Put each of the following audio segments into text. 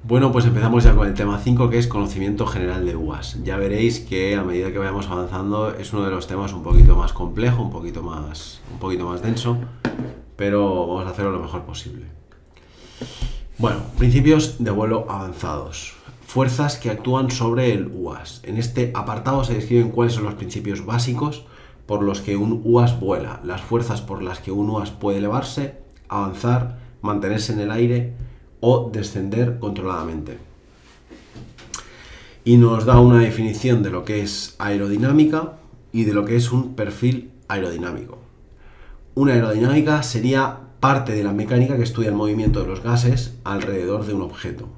Bueno, pues empezamos ya con el tema 5, que es conocimiento general de uvas. Ya veréis que a medida que vayamos avanzando es uno de los temas un poquito más complejo, un poquito más denso, pero vamos a hacerlo lo mejor posible. Bueno, principios de vuelo avanzados. Fuerzas que actúan sobre el UAS. En este apartado se describen cuáles son los principios básicos por los que un UAS vuela, las fuerzas por las que un UAS puede elevarse, avanzar, mantenerse en el aire o descender controladamente. Y nos da una definición de lo que es aerodinámica y de lo que es un perfil aerodinámico. Una aerodinámica sería parte de la mecánica que estudia el movimiento de los gases alrededor de un objeto.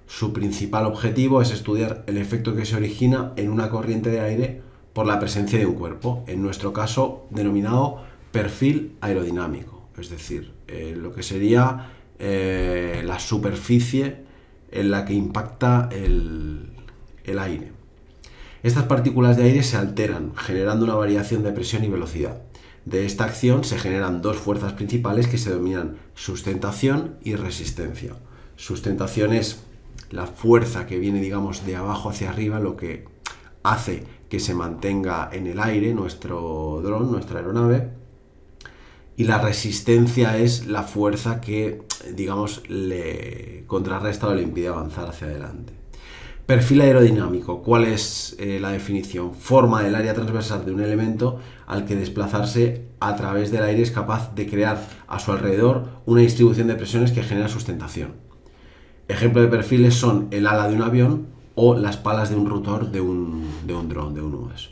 Su principal objetivo es estudiar el efecto que se origina en una corriente de aire por la presencia de un cuerpo, en nuestro caso denominado perfil aerodinámico, es decir, lo que sería la superficie en la que impacta el aire. Estas partículas de aire se alteran, generando una variación de presión y velocidad. De esta acción se generan dos fuerzas principales que se denominan sustentación y resistencia. Sustentación es la fuerza que viene, digamos, de abajo hacia arriba, lo que hace que se mantenga en el aire nuestro dron, nuestra aeronave. Y la resistencia es la fuerza que, digamos, le contrarresta o le impide avanzar hacia adelante. Perfil aerodinámico. ¿Cuál es la definición? Forma del área transversal de un elemento al que desplazarse a través del aire es capaz de crear a su alrededor una distribución de presiones que genera sustentación. Ejemplo de perfiles son el ala de un avión o las palas de un rotor de un dron, de un UAS.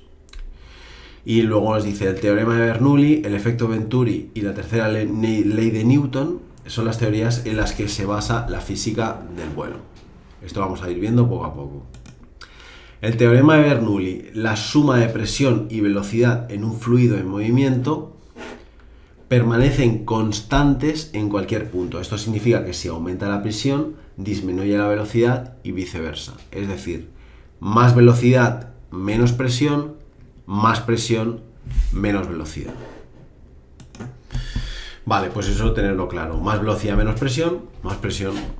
Y luego nos dice el teorema de Bernoulli, el efecto Venturi y la tercera ley de Newton son las teorías en las que se basa la física del vuelo. Esto vamos a ir viendo poco a poco. El teorema de Bernoulli, la suma de presión y velocidad en un fluido en movimiento permanecen constantes en cualquier punto. Esto significa que si aumenta la presión, disminuye la velocidad y viceversa. Es decir, más velocidad, menos presión, más presión, menos velocidad. Vale, pues eso tenerlo claro. Más velocidad, menos presión,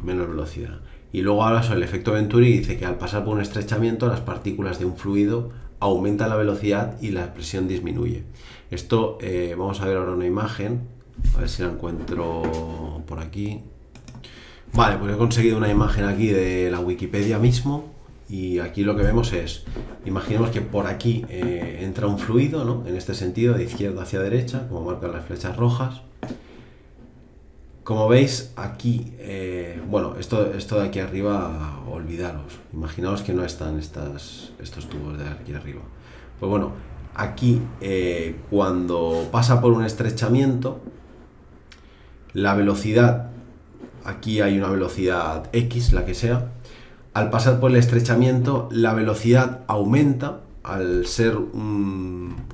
menos velocidad. Y luego ahora sobre el efecto Venturi dice que al pasar por un estrechamiento las partículas de un fluido aumentan la velocidad y la presión disminuye. Esto vamos a ver ahora una imagen, a ver si la encuentro por aquí. Vale, pues he conseguido una imagen aquí de la Wikipedia mismo y aquí lo que vemos es, imaginemos que por aquí entra un fluido, ¿no? En este sentido, de izquierda hacia derecha, como marcan las flechas rojas. Como veis aquí, bueno, esto de aquí arriba, olvidaros. Imaginaos que no están estos tubos de aquí arriba. Pues bueno, aquí cuando pasa por un estrechamiento, la velocidad, aquí hay una velocidad X, la que sea. Al pasar por el estrechamiento, la velocidad aumenta. Al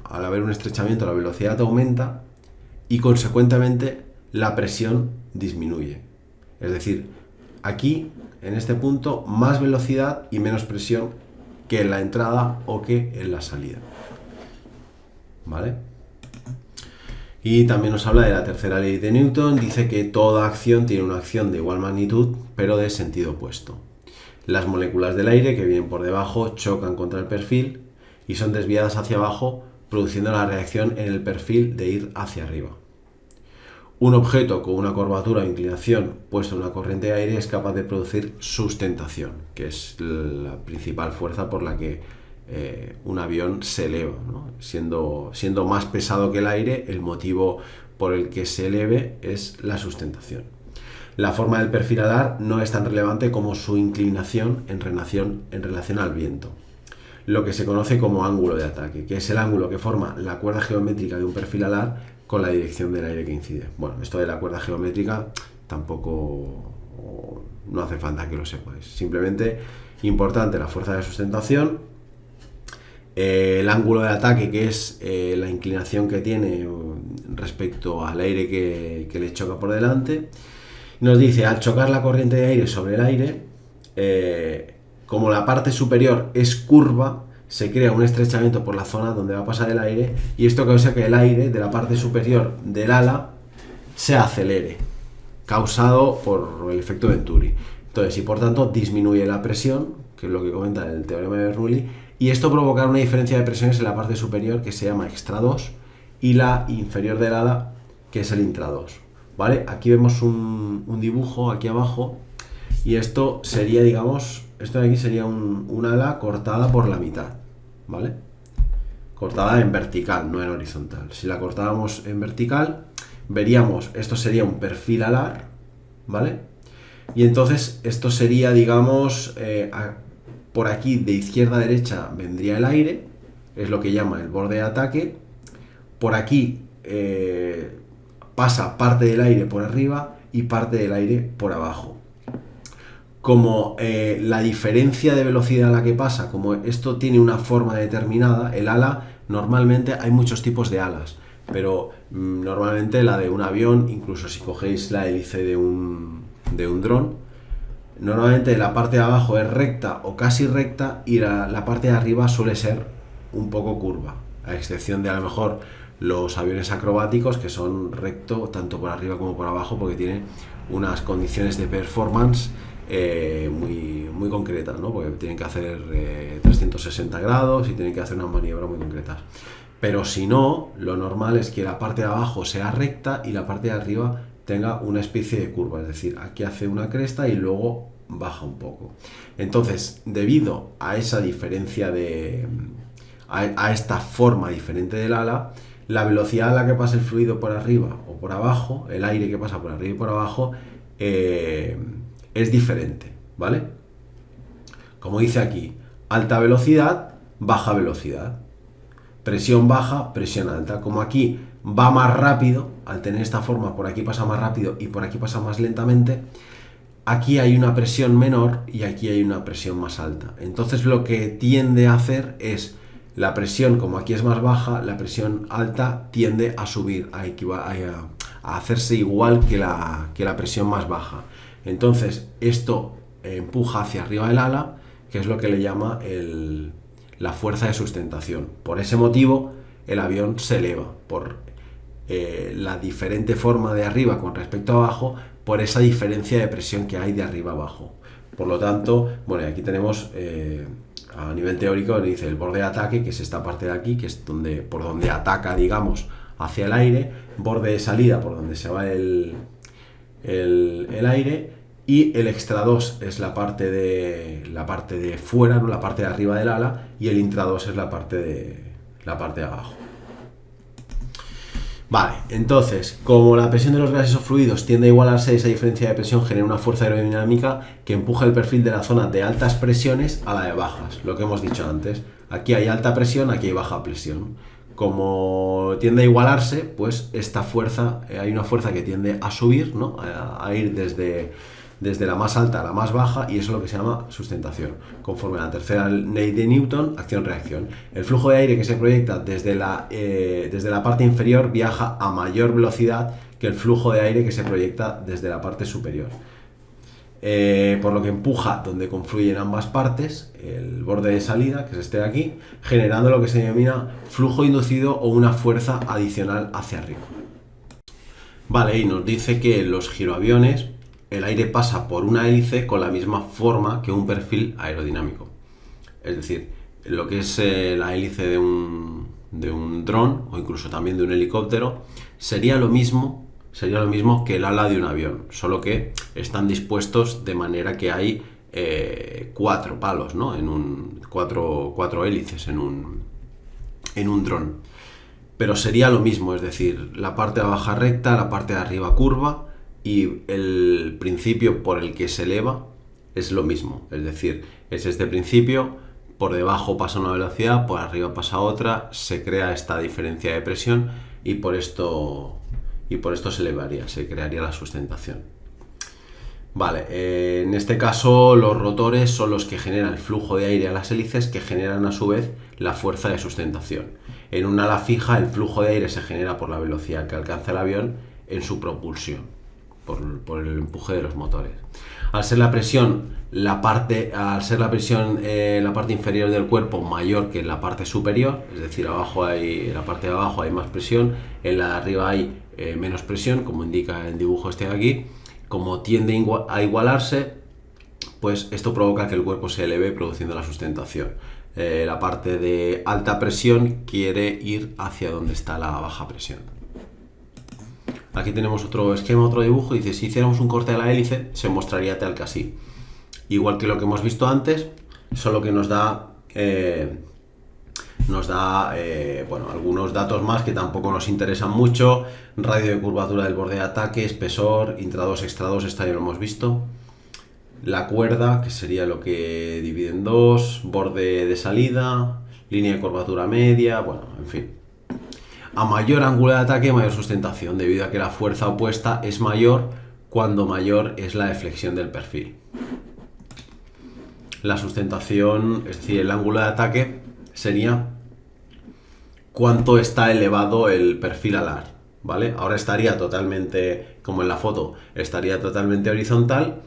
haber un estrechamiento, la velocidad aumenta y consecuentemente la presión disminuye. Es decir, aquí, en este punto, más velocidad y menos presión que en la entrada o que en la salida. ¿Vale? Y también nos habla de la tercera ley de Newton. Dice que toda acción tiene una acción de igual magnitud, pero de sentido opuesto. Las moléculas del aire que vienen por debajo chocan contra el perfil y son desviadas hacia abajo, produciendo la reacción en el perfil de ir hacia arriba. Un objeto con una curvatura o inclinación puesto en una corriente de aire es capaz de producir sustentación, que es la principal fuerza por la que un avión se eleva, ¿no? Siendo más pesado que el aire, el motivo por el que se eleve es la sustentación. La forma del perfil alar no es tan relevante como su inclinación en relación al viento, lo que se conoce como ángulo de ataque, que es el ángulo que forma la cuerda geométrica de un perfil alar con la dirección del aire que incide. Bueno, esto de la cuerda geométrica tampoco no hace falta que lo sepáis. Simplemente importante la fuerza de sustentación, el ángulo de ataque, que es la inclinación que tiene respecto al aire que le choca por delante. Nos dice, al chocar la corriente de aire sobre el aire, como la parte superior es curva, se crea un estrechamiento por la zona donde va a pasar el aire y esto causa que el aire de la parte superior del ala se acelere, causado por el efecto Venturi. Entonces, y por tanto disminuye la presión, que es lo que comenta el teorema de Bernoulli, y esto provocará una diferencia de presiones en la parte superior que se llama extra 2 y la inferior del ala, que es el intra 2. ¿Vale? Aquí vemos un dibujo aquí abajo, y esto sería, digamos, esto de aquí sería un ala cortada por la mitad, ¿vale? Cortada en vertical, no en horizontal. Si la cortáramos en vertical, veríamos, esto sería un perfil alar, ¿vale? Y entonces esto sería, digamos, por aquí de izquierda a derecha vendría el aire, es lo que llama el borde de ataque. Por aquí pasa parte del aire por arriba y parte del aire por abajo. Como la diferencia de velocidad a la que pasa, como esto tiene una forma determinada, el ala, normalmente hay muchos tipos de alas, pero normalmente la de un avión, incluso si cogéis la hélice de un dron, normalmente la parte de abajo es recta o casi recta y la parte de arriba suele ser un poco curva, a excepción de a lo mejor los aviones acrobáticos, que son recto tanto por arriba como por abajo, porque tienen unas condiciones de performance muy concretas, ¿no? Porque tienen que hacer 360 grados y tienen que hacer unas maniobras muy concretas. Pero si no, lo normal es que la parte de abajo sea recta y la parte de arriba tenga una especie de curva, es decir, aquí hace una cresta y luego baja un poco. Entonces, debido a esa diferencia a esta forma diferente del ala, la velocidad a la que pasa el fluido por arriba o por abajo, el aire que pasa por arriba y por abajo, es diferente, ¿vale? Como dice aquí, alta velocidad, baja velocidad. Presión baja, presión alta. Como aquí va más rápido, al tener esta forma, por aquí pasa más rápido y por aquí pasa más lentamente, aquí hay una presión menor y aquí hay una presión más alta. Entonces lo que tiende a hacer es, la presión, como aquí es más baja, la presión alta tiende a subir, a hacerse igual que la presión más baja. Entonces esto empuja hacia arriba el ala, que es lo que le llama la fuerza de sustentación. Por ese motivo el avión se eleva, por la diferente forma de arriba con respecto a abajo, por esa diferencia de presión que hay de arriba a abajo. Por lo tanto, bueno, aquí tenemos a nivel teórico, dice el borde de ataque, que es esta parte de aquí, que es por donde ataca, digamos, hacia el aire, borde de salida por donde se va el aire, y el extra 2 es la parte de fuera, ¿no? La parte de arriba del ala, y el intra 2 es la parte de abajo. Vale, entonces, como la presión de los gases o fluidos tiende a igualarse, esa diferencia de presión genera una fuerza aerodinámica que empuja el perfil de la zona de altas presiones a la de bajas, lo que hemos dicho antes. Aquí hay alta presión, aquí hay baja presión. Como tiende a igualarse, pues esta fuerza, hay una fuerza que tiende a subir, ¿no? A ir desde la más alta a la más baja, y eso es lo que se llama sustentación. Conforme a la tercera ley de Newton, acción-reacción. El flujo de aire que se proyecta desde la parte inferior viaja a mayor velocidad que el flujo de aire que se proyecta desde la parte superior. Por lo que empuja donde confluyen ambas partes, el borde de salida, que es este de aquí, generando lo que se denomina flujo inducido o una fuerza adicional hacia arriba. Vale, y nos dice que en los giroaviones el aire pasa por una hélice con la misma forma que un perfil aerodinámico. Es decir, lo que es la hélice de un dron o incluso también de un helicóptero sería lo mismo que el ala de un avión, solo que están dispuestos de manera que hay 4 palos, ¿no? Cuatro hélices en un dron. Pero sería lo mismo, es decir, la parte de abajo recta, la parte de arriba curva, y el principio por el que se eleva es lo mismo, es decir, es este principio, por debajo pasa una velocidad, por arriba pasa otra, se crea esta diferencia de presión y por esto se elevaría, se crearía la sustentación. Vale, en este caso los rotores son los que generan el flujo de aire a las hélices, que generan a su vez la fuerza de sustentación. En un ala fija el flujo de aire se genera por la velocidad que alcanza el avión en su propulsión, por el empuje de los motores. Al ser la presión en la parte inferior del cuerpo mayor que en la parte superior, es decir, en la parte de abajo hay más presión, en la de arriba hay menos presión, como indica el dibujo este de aquí. Como tiende a igualarse, pues esto provoca que el cuerpo se eleve produciendo la sustentación. La parte de alta presión quiere ir hacia donde está la baja presión. Aquí tenemos otro esquema, otro dibujo. Dice, si hiciéramos un corte a la hélice, se mostraría tal que así. Igual que lo que hemos visto antes, solo que nos da bueno, algunos datos más que tampoco nos interesan mucho. Radio de curvatura del borde de ataque, espesor, intra 2, extra 2, esta ya lo hemos visto. La cuerda, que sería lo que divide en dos, borde de salida, línea de curvatura media, bueno, en fin. A mayor ángulo de ataque, mayor sustentación, debido a que la fuerza opuesta es mayor cuando mayor es la deflexión del perfil. La sustentación, es decir, el ángulo de ataque, sería cuánto está elevado el perfil alar, ¿vale? Ahora estaría totalmente, como en la foto, estaría totalmente horizontal.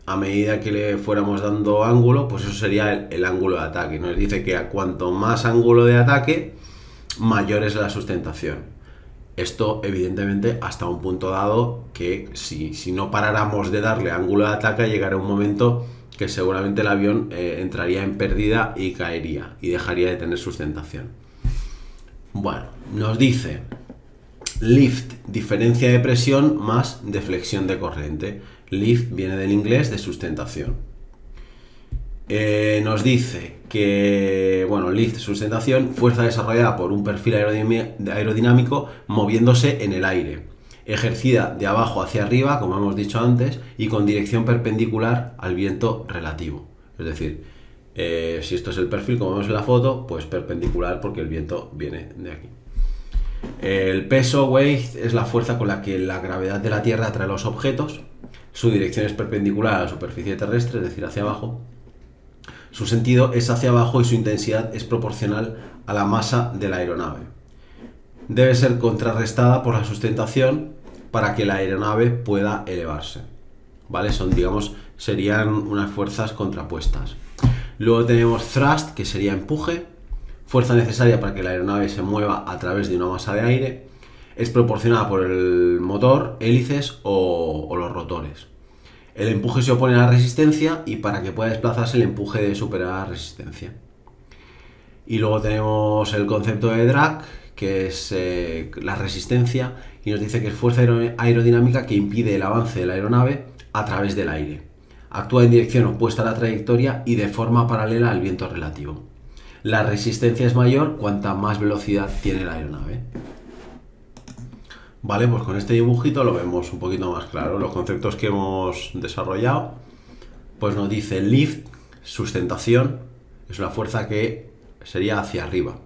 A medida que le fuéramos dando ángulo, pues eso sería el ángulo de ataque. Nos dice que a cuanto más ángulo de ataque, mayor es la sustentación. Esto, evidentemente, hasta un punto dado que si no paráramos de darle ángulo de ataque, llegará un momento que seguramente el avión entraría en pérdida y caería y dejaría de tener sustentación. Bueno, nos dice lift, diferencia de presión más deflexión de corriente. Lift viene del inglés de sustentación. Nos dice que, bueno, lift, sustentación, fuerza desarrollada por un perfil aerodinámico moviéndose en el aire, ejercida de abajo hacia arriba, como hemos dicho antes, y con dirección perpendicular al viento relativo. Es decir, si esto es el perfil, como vemos en la foto, pues perpendicular porque el viento viene de aquí. El peso, weight, es la fuerza con la que la gravedad de la Tierra atrae los objetos. Su dirección es perpendicular a la superficie terrestre, es decir, hacia abajo. Su sentido es hacia abajo y su intensidad es proporcional a la masa de la aeronave. Debe ser contrarrestada por la sustentación para que la aeronave pueda elevarse. ¿Vale? Serían unas fuerzas contrapuestas. Luego tenemos thrust, que sería empuje, fuerza necesaria para que la aeronave se mueva a través de una masa de aire. Es proporcionada por el motor, hélices o los rotores. El empuje se opone a la resistencia y para que pueda desplazarse el empuje debe superar la resistencia. Y luego tenemos el concepto de drag, que es la resistencia, y nos dice que es fuerza aerodinámica que impide el avance de la aeronave a través del aire. Actúa en dirección opuesta a la trayectoria y de forma paralela al viento relativo. La resistencia es mayor cuanta más velocidad tiene la aeronave. Vale, pues con este dibujito lo vemos un poquito más claro. Los conceptos que hemos desarrollado, pues nos dice lift, sustentación, es una fuerza que sería hacia arriba.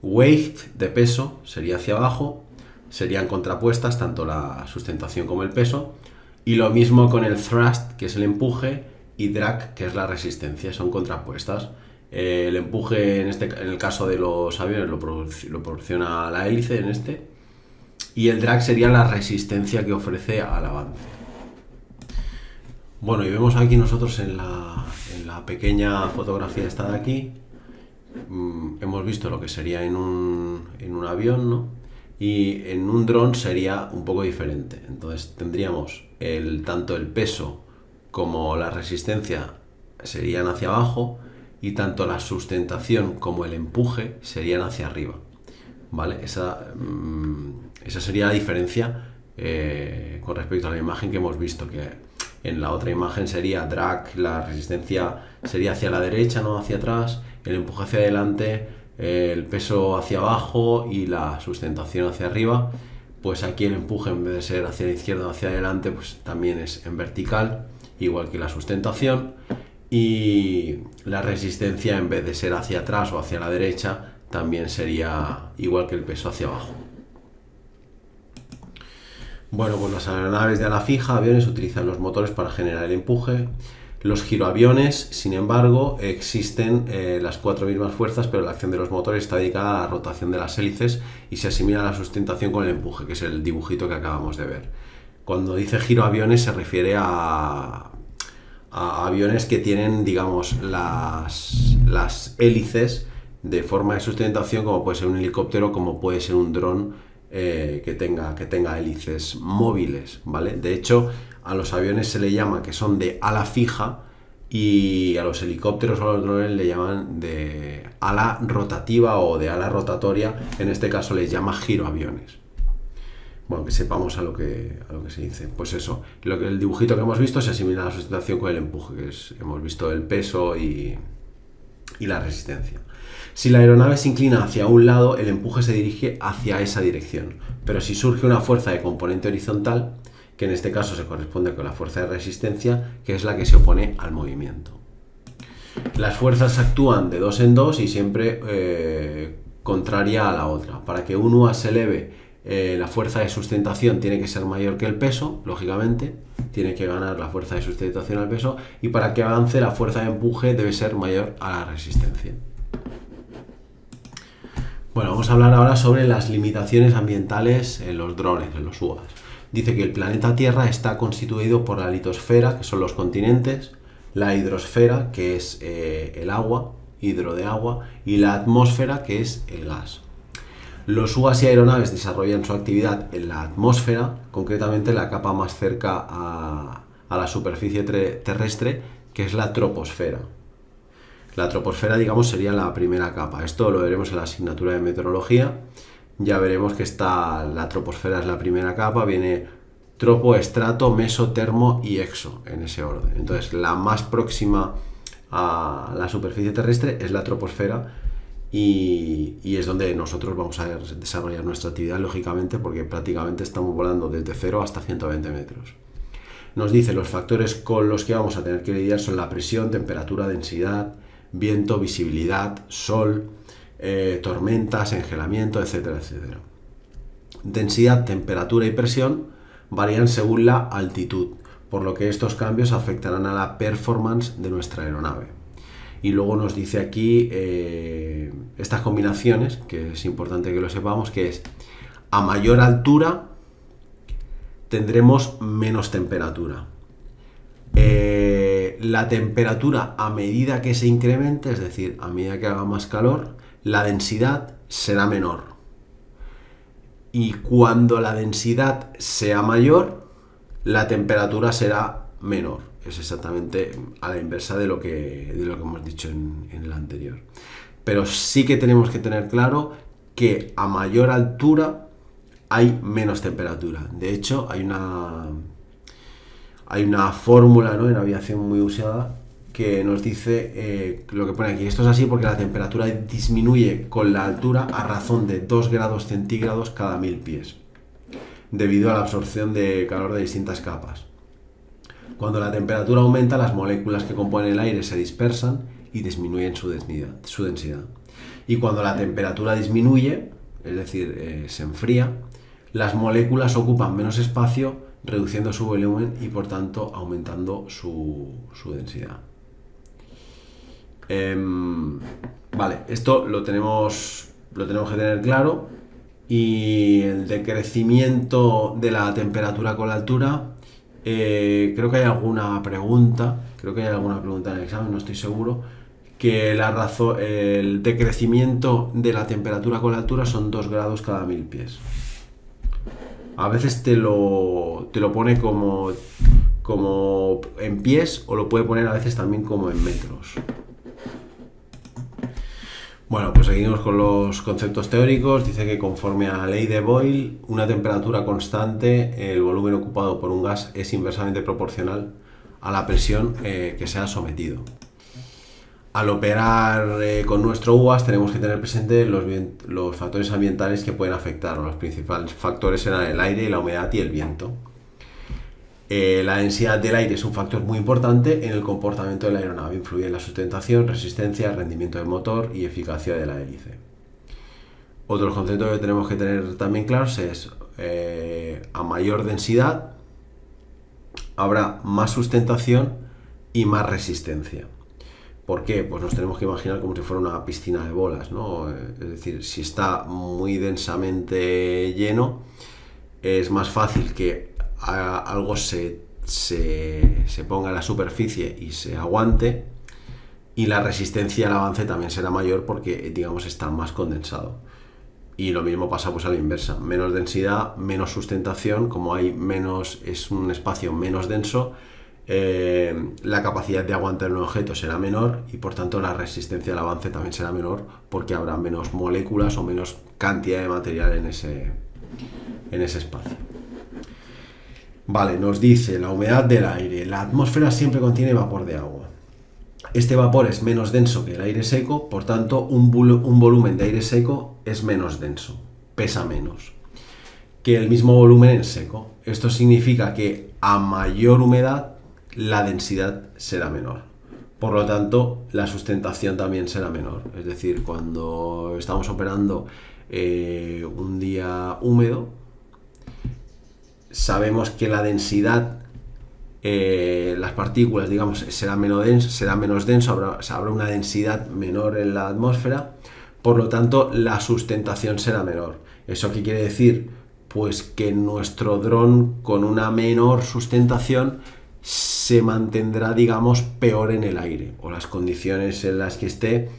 Weight, de peso, sería hacia abajo. Serían contrapuestas tanto la sustentación como el peso. Y lo mismo con el thrust, que es el empuje, y drag, que es la resistencia, son contrapuestas. El empuje, en el caso de los aviones, lo proporciona la hélice, en este. Y el drag sería la resistencia que ofrece al avance. Bueno, y vemos aquí nosotros en la pequeña fotografía esta de aquí, hemos visto lo que sería en un avión, ¿no? Y en un dron sería un poco diferente. Entonces tendríamos tanto el peso como la resistencia serían hacia abajo y tanto la sustentación como el empuje serían hacia arriba. ¿Vale? Esa sería la diferencia con respecto a la imagen que hemos visto, que en la otra imagen sería drag, la resistencia sería hacia la derecha, no hacia atrás, el empuje hacia adelante, el peso hacia abajo y la sustentación hacia arriba. Pues aquí el empuje, en vez de ser hacia la izquierda o hacia adelante, pues también es en vertical, igual que la sustentación, y la resistencia, en vez de ser hacia atrás o hacia la derecha, también sería igual que el peso hacia abajo. Bueno, pues las aeronaves de ala fija, aviones, utilizan los motores para generar el empuje. Los giroaviones, sin embargo, existen las cuatro mismas fuerzas, pero la acción de los motores está dedicada a la rotación de las hélices y se asimila a la sustentación con el empuje, que es el dibujito que acabamos de ver. Cuando dice giroaviones se refiere a aviones que tienen, digamos, las hélices de forma de sustentación, como puede ser un helicóptero, como puede ser un dron que tenga hélices móviles, ¿vale? De hecho, a los aviones se le llama que son de ala fija y a los helicópteros o a los drones le llaman de ala rotativa o de ala rotatoria, en este caso les llama giroaviones. Bueno, que sepamos a lo que se dice. Pues eso, el dibujito que hemos visto se asimila a la sustentación con el empuje, hemos visto el peso y la resistencia. Si la aeronave se inclina hacia un lado, el empuje se dirige hacia esa dirección, pero si surge una fuerza de componente horizontal, que en este caso se corresponde con la fuerza de resistencia, que es la que se opone al movimiento. Las fuerzas actúan de dos en dos y siempre contraria a la otra. Para que un UA se eleve, la fuerza de sustentación tiene que ser mayor que el peso, lógicamente, tiene que ganar la fuerza de sustentación al peso, y para que avance la fuerza de empuje debe ser mayor a la resistencia. Bueno, vamos a hablar ahora sobre las limitaciones ambientales en los drones, en los UAS. Dice que el planeta Tierra está constituido por la litosfera, que son los continentes, la hidrosfera, que es el agua, hidro de agua, y la atmósfera, que es el gas. Los UAS y aeronaves desarrollan su actividad en la atmósfera, concretamente la capa más cerca a la superficie terrestre, que es la troposfera. La troposfera, digamos, sería la primera capa. Esto lo veremos en la asignatura de meteorología. Ya veremos que la troposfera es la primera capa, viene tropo, estrato, meso, termo y exo, en ese orden. Entonces, la más próxima a la superficie terrestre es la troposfera y es donde nosotros vamos a desarrollar nuestra actividad, lógicamente, porque prácticamente estamos volando desde 0 hasta 120 metros. Nos dice los factores con los que vamos a tener que lidiar son la presión, temperatura, densidad, viento, visibilidad, sol, tormentas, engelamiento, etcétera, etcétera. Densidad, temperatura y presión varían según la altitud, por lo que estos cambios afectarán a la performance de nuestra aeronave. Y luego nos dice aquí estas combinaciones, que es importante que lo sepamos, que es a mayor altura tendremos menos temperatura. La temperatura a medida que se incremente, es decir, a medida que haga más calor, la densidad será menor. Y cuando la densidad sea mayor, la temperatura será menor. Es exactamente a la inversa de lo que hemos dicho en el anterior. Pero sí que tenemos que tener claro que a mayor altura hay menos temperatura. De hecho, hay una fórmula, ¿no?, en aviación muy usada que nos dice lo que pone aquí. Esto es así porque la temperatura disminuye con la altura a razón de 2 grados centígrados cada 1000 pies, debido a la absorción de calor de distintas capas. Cuando la temperatura aumenta, las moléculas que componen el aire se dispersan y disminuyen su densidad. Y cuando la temperatura disminuye, es decir, se enfría, las moléculas ocupan menos espacio, reduciendo su volumen y por tanto aumentando su densidad. Vale, esto lo tenemos que tener claro. Y el decrecimiento de la temperatura con la altura, creo que hay alguna pregunta en el examen, no estoy seguro, que el decrecimiento de la temperatura con la altura son 2 grados cada 1000 pies. A veces te lo pone como en pies, o lo puede poner a veces también como en metros. Bueno, pues seguimos con los conceptos teóricos. Dice que conforme a la ley de Boyle, una temperatura constante, el volumen ocupado por un gas es inversamente proporcional a la presión que se ha sometido. Al operar con nuestro UAS tenemos que tener presente los factores ambientales que pueden afectar. Los principales factores eran el aire, la humedad y el viento. La densidad del aire es un factor muy importante en el comportamiento de la aeronave. Influye en la sustentación, resistencia, rendimiento del motor y eficacia de la hélice. Otros conceptos que tenemos que tener también claros es a mayor densidad habrá más sustentación y más resistencia. ¿Por qué? Pues nos tenemos que imaginar como si fuera una piscina de bolas, ¿no? Es decir, si está muy densamente lleno, es más fácil que algo se ponga en la superficie y se aguante, y la resistencia al avance también será mayor porque, digamos, está más condensado. Y lo mismo pasa pues a la inversa, menos densidad, menos sustentación, como hay menos, es un espacio menos denso, la capacidad de aguantar un objeto será menor y por tanto la resistencia al avance también será menor porque habrá menos moléculas o menos cantidad de material en ese espacio. Vale, nos dice la humedad del aire. La atmósfera siempre contiene vapor de agua. Este vapor es menos denso que el aire seco, por tanto un volumen de aire seco es menos denso, pesa menos que el mismo volumen en seco. Esto significa que a mayor humedad la densidad será menor. Por lo tanto, la sustentación también será menor. Es decir, cuando estamos operando un día húmedo, sabemos que la densidad, las partículas, digamos, será menos denso, habrá una densidad menor en la atmósfera, por lo tanto, la sustentación será menor. ¿Eso qué quiere decir? Pues que nuestro dron con una menor sustentación se mantendrá, digamos, peor en el aire, o las condiciones en las que esté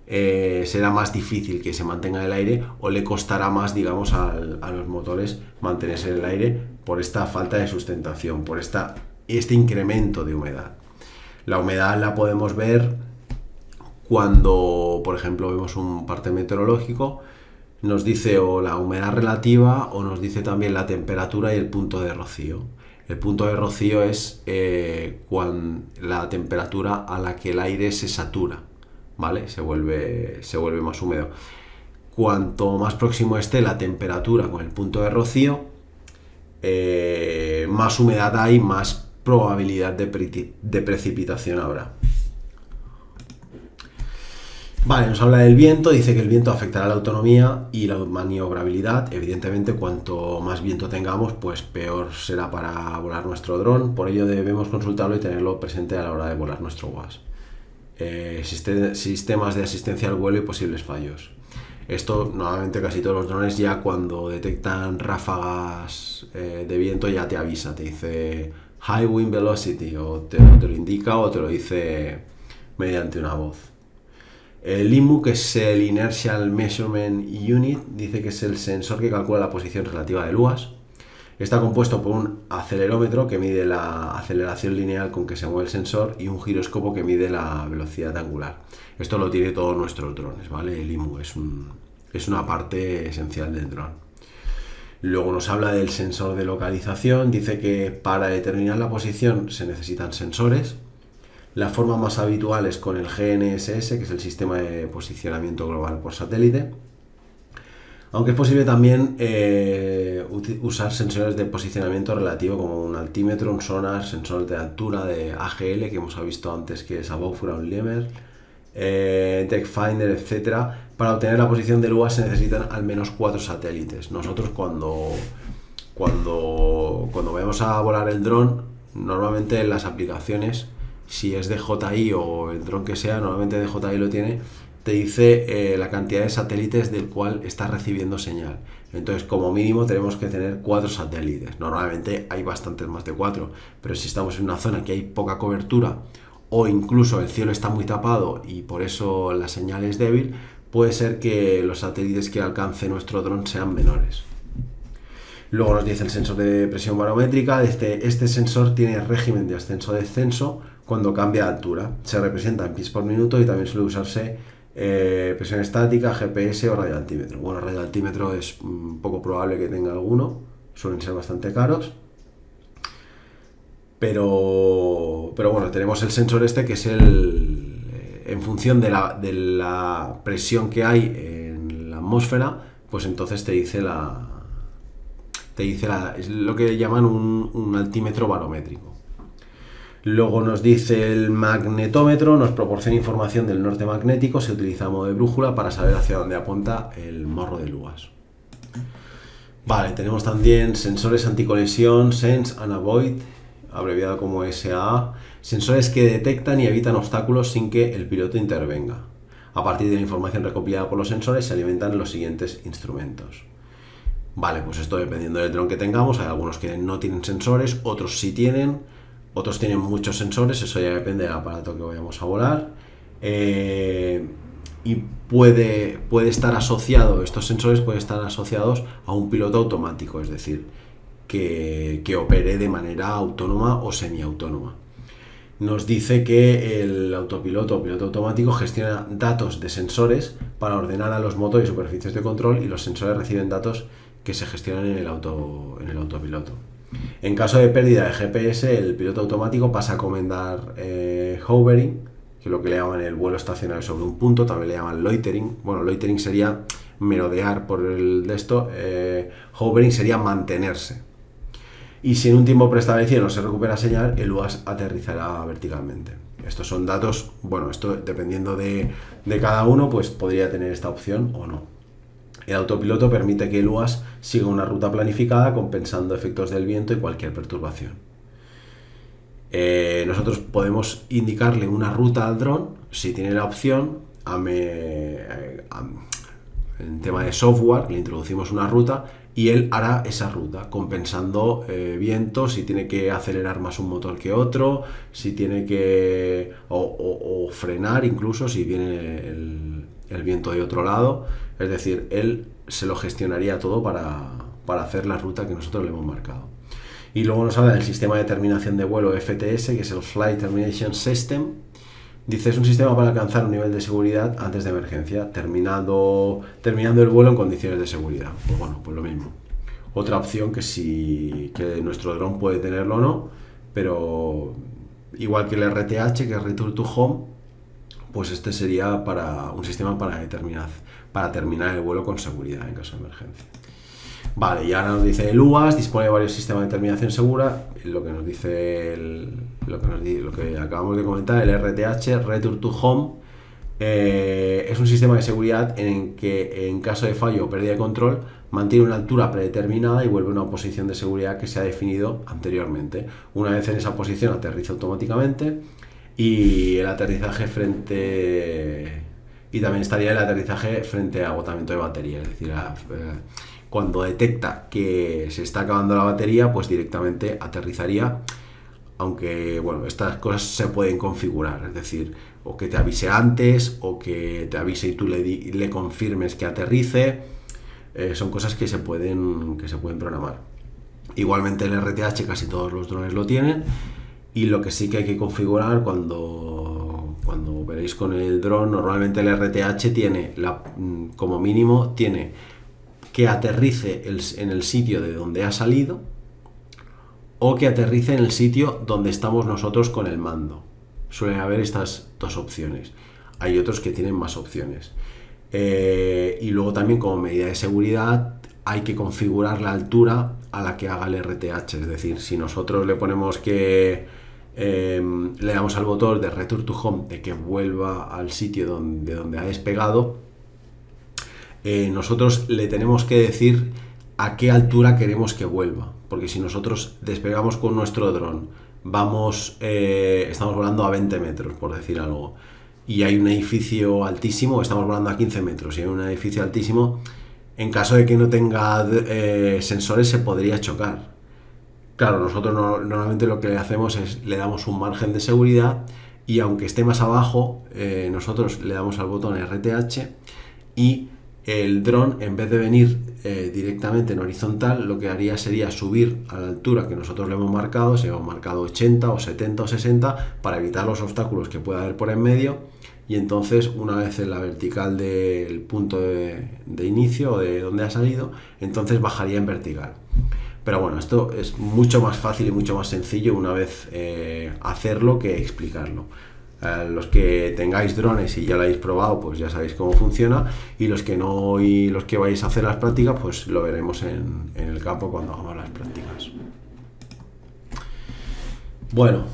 será más difícil que se mantenga en el aire o le costará más, digamos, a los motores mantenerse en el aire por esta falta de sustentación, por este incremento de humedad. La humedad la podemos ver cuando, por ejemplo, vemos un parte meteorológico, nos dice o la humedad relativa o nos dice también la temperatura y el punto de rocío. El punto de rocío es la temperatura a la que el aire se satura, ¿vale? Se vuelve más húmedo. Cuanto más próximo esté la temperatura con el punto de rocío, más humedad hay, más probabilidad de precipitación habrá. Vale, nos habla del viento, dice que el viento afectará la autonomía y la maniobrabilidad. Evidentemente, cuanto más viento tengamos, pues peor será para volar nuestro dron. Por ello debemos consultarlo y tenerlo presente a la hora de volar nuestro WAAS. Sistemas de asistencia al vuelo y posibles fallos. Esto normalmente casi todos los drones ya cuando detectan ráfagas de viento ya te avisa, te dice high wind velocity o te lo indica o te lo dice mediante una voz. El IMU, que es el Inertial Measurement Unit, dice que es el sensor que calcula la posición relativa del UAS. Está compuesto por un acelerómetro que mide la aceleración lineal con que se mueve el sensor y un giróscopo que mide la velocidad angular. Esto lo tiene todos nuestros drones, ¿vale? El IMU es una parte esencial del dron. Luego nos habla del sensor de localización, dice que para determinar la posición se necesitan sensores. La forma más habitual es con el GNSS, que es el Sistema de Posicionamiento Global por Satélite. Aunque es posible también usar sensores de posicionamiento relativo como un altímetro, un sonar, sensor de altura de AGL, que hemos visto antes que es Above Ground Level, Depth Finder, etc. Para obtener la posición del UAS se necesitan al menos 4 satélites. Nosotros cuando vayamos a volar el dron, normalmente en las aplicaciones, si es DJI o el dron que sea, normalmente DJI lo tiene, te dice la cantidad de satélites del cual está recibiendo señal. Entonces, como mínimo tenemos que tener 4 satélites. Normalmente hay bastantes más de 4, pero si estamos en una zona que hay poca cobertura o incluso el cielo está muy tapado y por eso la señal es débil, puede ser que los satélites que alcance nuestro dron sean menores. Luego nos dice el sensor de presión barométrica. Este sensor tiene régimen de ascenso-descenso cuando cambia de altura. Se representa en pies por minuto y también suele usarse presión estática, GPS o radioaltímetro. Bueno, radioaltímetro es poco probable que tenga alguno, suelen ser bastante caros. Pero bueno, tenemos el sensor este que es en función de la presión que hay en la atmósfera, pues entonces te dice es lo que llaman un altímetro barométrico. Luego nos dice el magnetómetro, nos proporciona información del norte magnético, se utiliza a modo de brújula para saber hacia dónde apunta el morro del UAS. Vale, tenemos también sensores anticolisión, Sense and Avoid, abreviado como SAA, sensores que detectan y evitan obstáculos sin que el piloto intervenga. A partir de la información recopilada por los sensores se alimentan los siguientes instrumentos. Vale, pues esto dependiendo del dron que tengamos, hay algunos que no tienen sensores, otros sí tienen, otros tienen muchos sensores, eso ya depende del aparato que vayamos a volar. y puede estar asociado, estos sensores pueden estar asociados a un piloto automático, es decir, que opere de manera autónoma o semiautónoma. Nos dice que el autopiloto o piloto automático gestiona datos de sensores para ordenar a los motores y superficies de control, y los sensores reciben datos que se gestionan en el autopiloto. En caso de pérdida de GPS, el piloto automático pasa a comandar hovering, que es lo que le llaman el vuelo estacionario sobre un punto, también le llaman loitering. Bueno, loitering sería merodear por el de esto, hovering sería mantenerse. Y si en un tiempo preestablecido no se recupera señal, el UAS aterrizará verticalmente. Estos son datos, bueno, esto dependiendo de cada uno, pues podría tener esta opción o no. El autopiloto permite que el UAS siga una ruta planificada, compensando efectos del viento y cualquier perturbación. Nosotros podemos indicarle una ruta al dron si tiene la opción. En tema de software le introducimos una ruta y él hará esa ruta, compensando vientos, si tiene que acelerar más un motor que otro, si tiene que o frenar incluso si viene el viento de otro lado. Es decir, él se lo gestionaría todo para hacer la ruta que nosotros le hemos marcado. Y luego nos habla del sistema de terminación de vuelo FTS, que es el Flight Termination System. Dice, es un sistema para alcanzar un nivel de seguridad antes de emergencia, terminando el vuelo en condiciones de seguridad. Pues bueno, pues lo mismo. Otra opción que nuestro dron puede tenerlo o no, pero igual que el RTH, que es Return to Home, pues este sería para un sistema para terminar el vuelo con seguridad en caso de emergencia. Vale, y ahora nos dice el UAS dispone de varios sistemas de terminación segura. Lo que nos dice lo que acabamos de comentar, el RTH, Return to Home, es un sistema de seguridad en que en caso de fallo o pérdida de control mantiene una altura predeterminada y vuelve a una posición de seguridad que se ha definido anteriormente. Una vez en esa posición aterriza automáticamente, y el aterrizaje y también estaría el aterrizaje frente a agotamiento de batería, es decir, cuando detecta que se está acabando la batería, pues directamente aterrizaría, aunque bueno, estas cosas se pueden configurar, es decir, o que te avise antes, o que te avise y tú le confirmes que aterrice. Son cosas que se pueden programar. Igualmente el RTH casi todos los drones lo tienen, y lo que sí que hay que configurar cuando veréis con el dron, normalmente el RTH tiene como mínimo tiene que aterrice en el sitio de donde ha salido, o que aterrice en el sitio donde estamos nosotros con el mando. Suelen haber estas dos opciones. Hay otros que tienen más opciones. Y luego también, como medida de seguridad, hay que configurar la altura a la que haga el RTH. Es decir, si nosotros le ponemos que le damos al botón de Return to Home, de que vuelva al sitio donde ha despegado, nosotros le tenemos que decir a qué altura queremos que vuelva, porque si nosotros despegamos con nuestro dron, estamos volando a 20 metros, por decir algo, y hay un edificio altísimo, estamos volando a 15 metros y hay un edificio altísimo, en caso de que no tenga sensores se podría chocar. Claro, nosotros normalmente lo que le hacemos es le damos un margen de seguridad, y aunque esté más abajo, nosotros le damos al botón RTH, y el dron, en vez de venir directamente en horizontal, lo que haría sería subir a la altura que nosotros le hemos marcado. Si hemos marcado 80 o 70 o 60, para evitar los obstáculos que pueda haber por en medio, y entonces una vez en la vertical del punto de inicio o de donde ha salido, entonces bajaría en vertical. Pero bueno, esto es mucho más fácil y mucho más sencillo una vez hacerlo que explicarlo. Los que tengáis drones y ya lo habéis probado, pues ya sabéis cómo funciona, y los que no, y los que vais a hacer las prácticas, pues lo veremos en el campo cuando hagamos las prácticas. Bueno,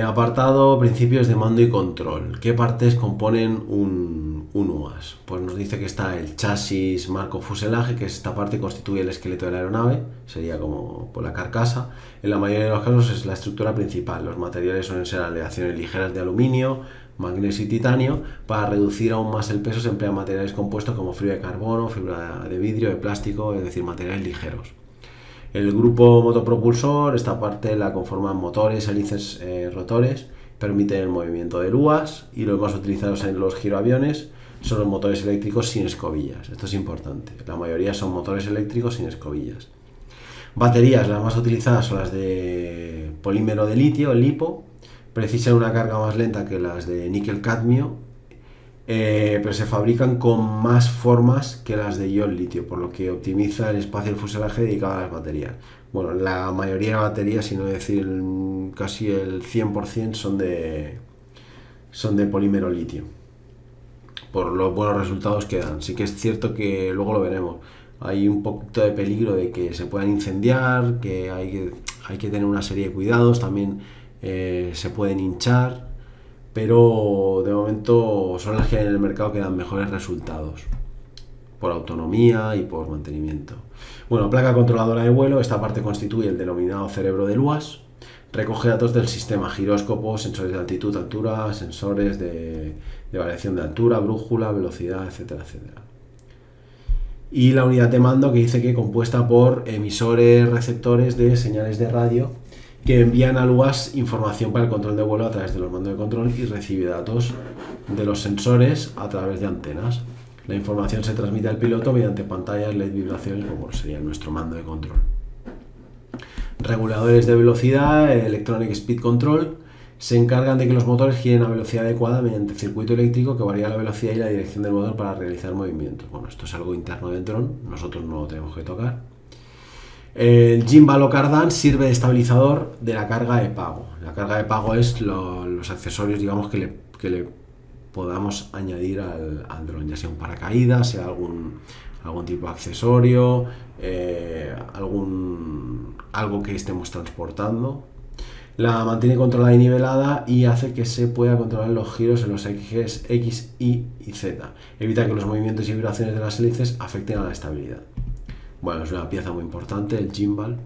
apartado principios de mando y control. ¿Qué partes componen un UAS? Pues nos dice que está el chasis, marco, fuselaje, que esta parte constituye el esqueleto de la aeronave, sería como por la carcasa. En la mayoría de los casos es la estructura principal. Los materiales suelen ser aleaciones ligeras de aluminio, magnesio y titanio. Para reducir aún más el peso se emplean materiales compuestos como fibra de carbono, fibra de vidrio, de plástico, es decir, materiales ligeros. El grupo motopropulsor, esta parte la conforman motores, hélices, rotores, permiten el movimiento del UAS, y los más utilizados en los giroaviones, son los motores eléctricos sin escobillas. Esto es importante. La mayoría son motores eléctricos sin escobillas. Baterías, las más utilizadas son las de polímero de litio, el LiPo. Precisan una carga más lenta que las de níquel-cadmio, pero se fabrican con más formas que las de ion litio, por lo que optimiza el espacio del fuselaje dedicado a las baterías. Bueno, la mayoría de baterías, si no decir casi el 100%, son de polímero litio, por los buenos resultados que dan. Sí que es cierto que luego lo veremos. Hay un poquito de peligro de que se puedan incendiar, que hay que tener una serie de cuidados, también se pueden hinchar, pero de momento son las que hay en el mercado que dan mejores resultados por autonomía y por mantenimiento. Bueno, placa controladora de vuelo. Esta parte constituye el denominado cerebro del UAS. Recoge datos del sistema, giróscopos, sensores de altitud, altura, sensores de variación de altura, brújula, velocidad, etcétera, etcétera. Y la unidad de mando, que dice que compuesta por emisores receptores de señales de radio que envían al UAS información para el control de vuelo a través de los mandos de control y recibe datos de los sensores a través de antenas. La información se transmite al piloto mediante pantallas LED vibraciones, como sería nuestro mando de control. Reguladores de velocidad, Electronic Speed Control, se encargan de que los motores giren a velocidad adecuada mediante circuito eléctrico que varía la velocidad y la dirección del motor para realizar movimientos. Bueno, esto es algo interno del dron, nosotros no lo tenemos que tocar. El gimbal o cardan sirve de estabilizador de la carga de pago. La carga de pago es los accesorios, digamos, que le podamos añadir al dron, ya sea un paracaídas, sea algún tipo de accesorio, algo que estemos transportando. La mantiene controlada y nivelada y hace que se pueda controlar los giros en los ejes X, Y y Z. Evita que los movimientos y vibraciones de las hélices afecten a la estabilidad. Bueno, es una pieza muy importante, el gimbal.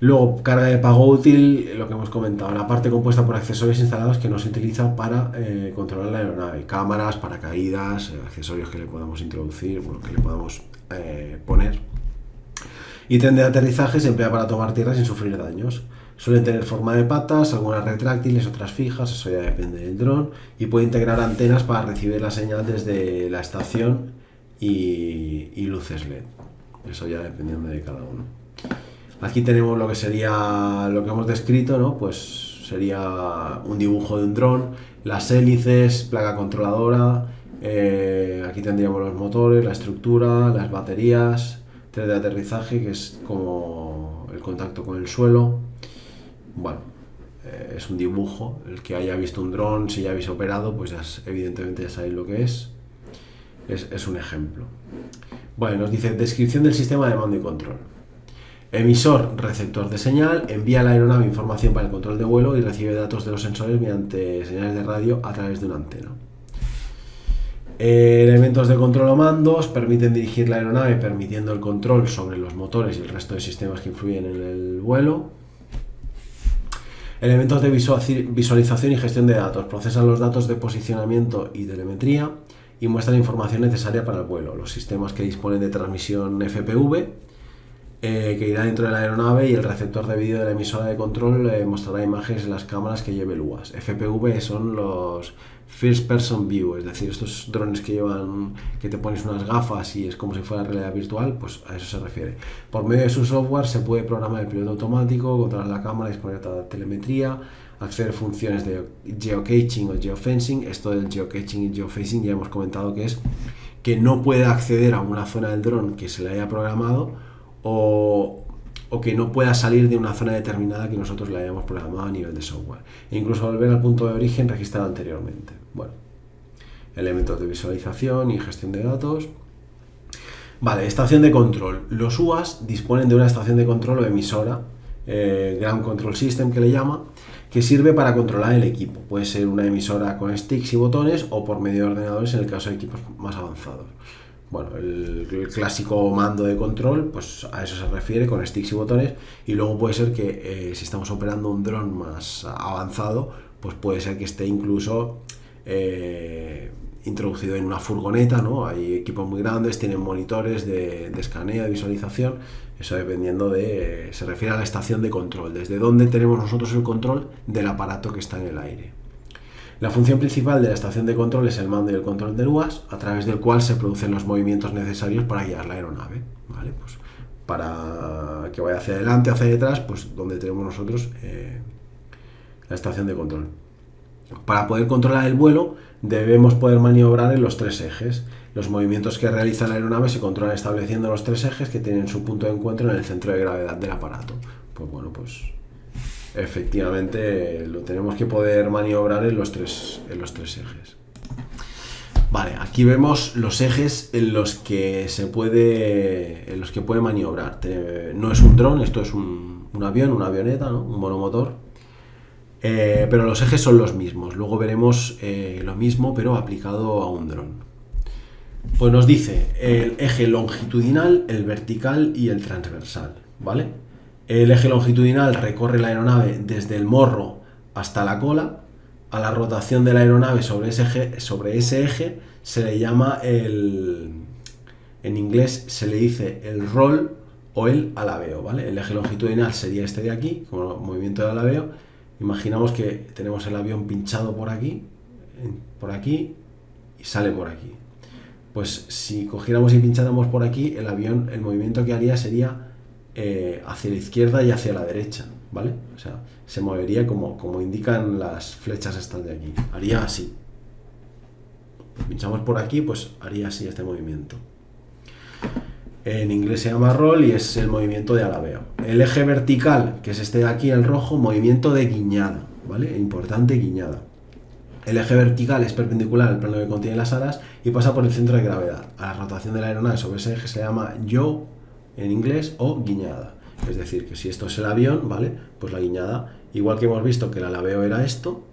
Luego, carga de pago útil, lo que hemos comentado, la parte compuesta por accesorios instalados que no se utiliza para controlar la aeronave. Cámaras, paracaídas, accesorios que le podamos introducir, bueno, que le podamos poner. Ítem de aterrizaje se emplea para tomar tierra sin sufrir daños. Suelen tener forma de patas, algunas retráctiles, otras fijas, eso ya depende del dron, y puede integrar antenas para recibir la señal desde la estación y luces LED. Eso ya dependiendo de cada uno. Aquí tenemos lo que sería lo que hemos descrito, ¿no? Pues sería un dibujo de un dron, las hélices, placa controladora, aquí tendríamos los motores, la estructura, las baterías, tren de aterrizaje, que es como el contacto con el suelo. Bueno, es un dibujo. El que haya visto un dron, si ya habéis operado, pues evidentemente ya sabéis lo que es. Es un ejemplo. Bueno, nos dice descripción del sistema de mando y control. Emisor, receptor de señal, envía a la aeronave información para el control de vuelo y recibe datos de los sensores mediante señales de radio a través de una antena. Elementos de control o mandos permiten dirigir la aeronave permitiendo el control sobre los motores y el resto de sistemas que influyen en el vuelo. Elementos de visualización y gestión de datos. Procesan los datos de posicionamiento y telemetría y muestran información necesaria para el vuelo. Los sistemas que disponen de transmisión FPV, que irá dentro de la aeronave, y el receptor de vídeo de la emisora de control mostrará imágenes en las cámaras que lleve el UAS. FPV son los First Person View, es decir, estos drones que te pones unas gafas y es como si fuera realidad virtual, pues a eso se refiere. Por medio de su software se puede programar el piloto automático, controlar la cámara, disponer de telemetría, acceder a funciones de geocaching o geofencing. Esto del geocaching y geofencing ya hemos comentado que es que no puede acceder a una zona del dron que se le haya programado o que no pueda salir de una zona determinada que nosotros le hayamos programado a nivel de software, e incluso volver al punto de origen registrado anteriormente. Bueno, elementos de visualización y gestión de datos. Vale, estación de control. Los UAS disponen de una estación de control o emisora, Ground Control System que le llama, que sirve para controlar el equipo. Puede ser una emisora con sticks y botones o por medio de ordenadores en el caso de equipos más avanzados. Bueno, el clásico mando de control, pues a eso se refiere, con sticks y botones, y luego puede ser que si estamos operando un dron más avanzado, pues puede ser que esté incluso introducido en una furgoneta, ¿no? Hay equipos muy grandes, tienen monitores de escaneo, de visualización, eso dependiendo se refiere a la estación de control, desde donde tenemos nosotros el control del aparato que está en el aire. La función principal de la estación de control es el mando y el control del UAS, a través del cual se producen los movimientos necesarios para guiar la aeronave, ¿vale? Pues para que vaya hacia adelante, hacia detrás, pues donde tenemos nosotros la estación de control. Para poder controlar el vuelo, debemos poder maniobrar en los 3 ejes. Los movimientos que realiza la aeronave se controlan estableciendo los 3 ejes que tienen su punto de encuentro en el centro de gravedad del aparato. Pues bueno, pues efectivamente lo tenemos que poder maniobrar en los tres ejes. Vale, aquí vemos los ejes en los que puede maniobrar. No es un dron, esto es un avión, una avioneta, ¿no? Un monomotor. Pero los ejes son los mismos. Luego veremos lo mismo, pero aplicado a un dron. Pues nos dice el eje longitudinal, el vertical y el transversal, ¿vale? El eje longitudinal recorre la aeronave desde el morro hasta la cola. A la rotación de la aeronave sobre ese eje se le llama en inglés se le dice el roll o el alabeo, ¿vale? El eje longitudinal sería este de aquí, como movimiento de alabeo. Imaginamos que tenemos el avión pinchado por aquí y sale por aquí. Pues si cogiéramos y pincháramos por aquí, el avión, el movimiento que haría sería hacia la izquierda y hacia la derecha, ¿vale? O sea, se movería como indican las flechas estas de aquí. Haría así. Pinchamos por aquí, pues haría así este movimiento. En inglés se llama roll y es el movimiento de alabeo. El eje vertical, que es este de aquí, el rojo, movimiento de guiñada, ¿vale? Importante guiñada. El eje vertical es perpendicular al plano que contiene las alas y pasa por el centro de gravedad. A la rotación de la aeronave sobre ese eje se llama yaw en inglés o guiñada. Es decir, que si esto es el avión, ¿vale? Pues la guiñada, igual que hemos visto que el alabeo era esto,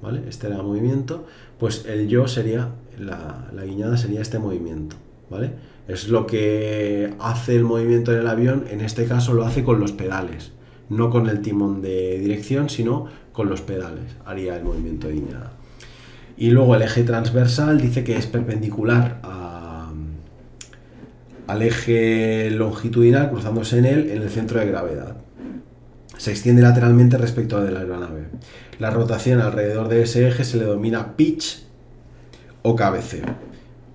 ¿vale? Este era el movimiento, pues el yaw sería, la guiñada sería este movimiento, ¿vale? Es lo que hace el movimiento en el avión, en este caso lo hace con los pedales, no con el timón de dirección, sino con los pedales, haría el movimiento de guiñada. Y luego el eje transversal dice que es perpendicular al eje longitudinal, cruzándose en él en el centro de gravedad. Se extiende lateralmente respecto a la de la aeronave. La rotación alrededor de ese eje se le denomina pitch o cabeceo,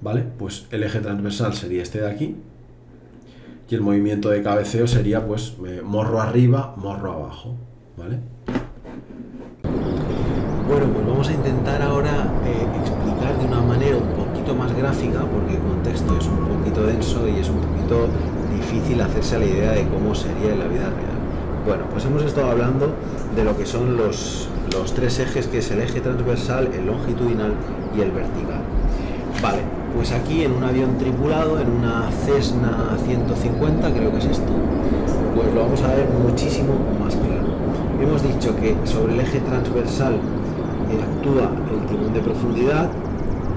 ¿vale? Pues el eje transversal sería este de aquí y el movimiento de cabeceo sería pues morro arriba, morro abajo, ¿vale? Bueno, pues vamos a intentar ahora explicar de una manera un poquito más gráfica, porque el contexto es un poquito denso y es un poquito difícil hacerse a la idea de cómo sería en la vida real. Bueno, pues hemos estado hablando de lo que son los 3 ejes, que es el eje transversal, el longitudinal y el vertical. Vale, pues aquí en un avión tripulado, en una Cessna 150, creo que es esto, pues lo vamos a ver muchísimo más claro. Hemos dicho que sobre el eje transversal actúa el timón de profundidad,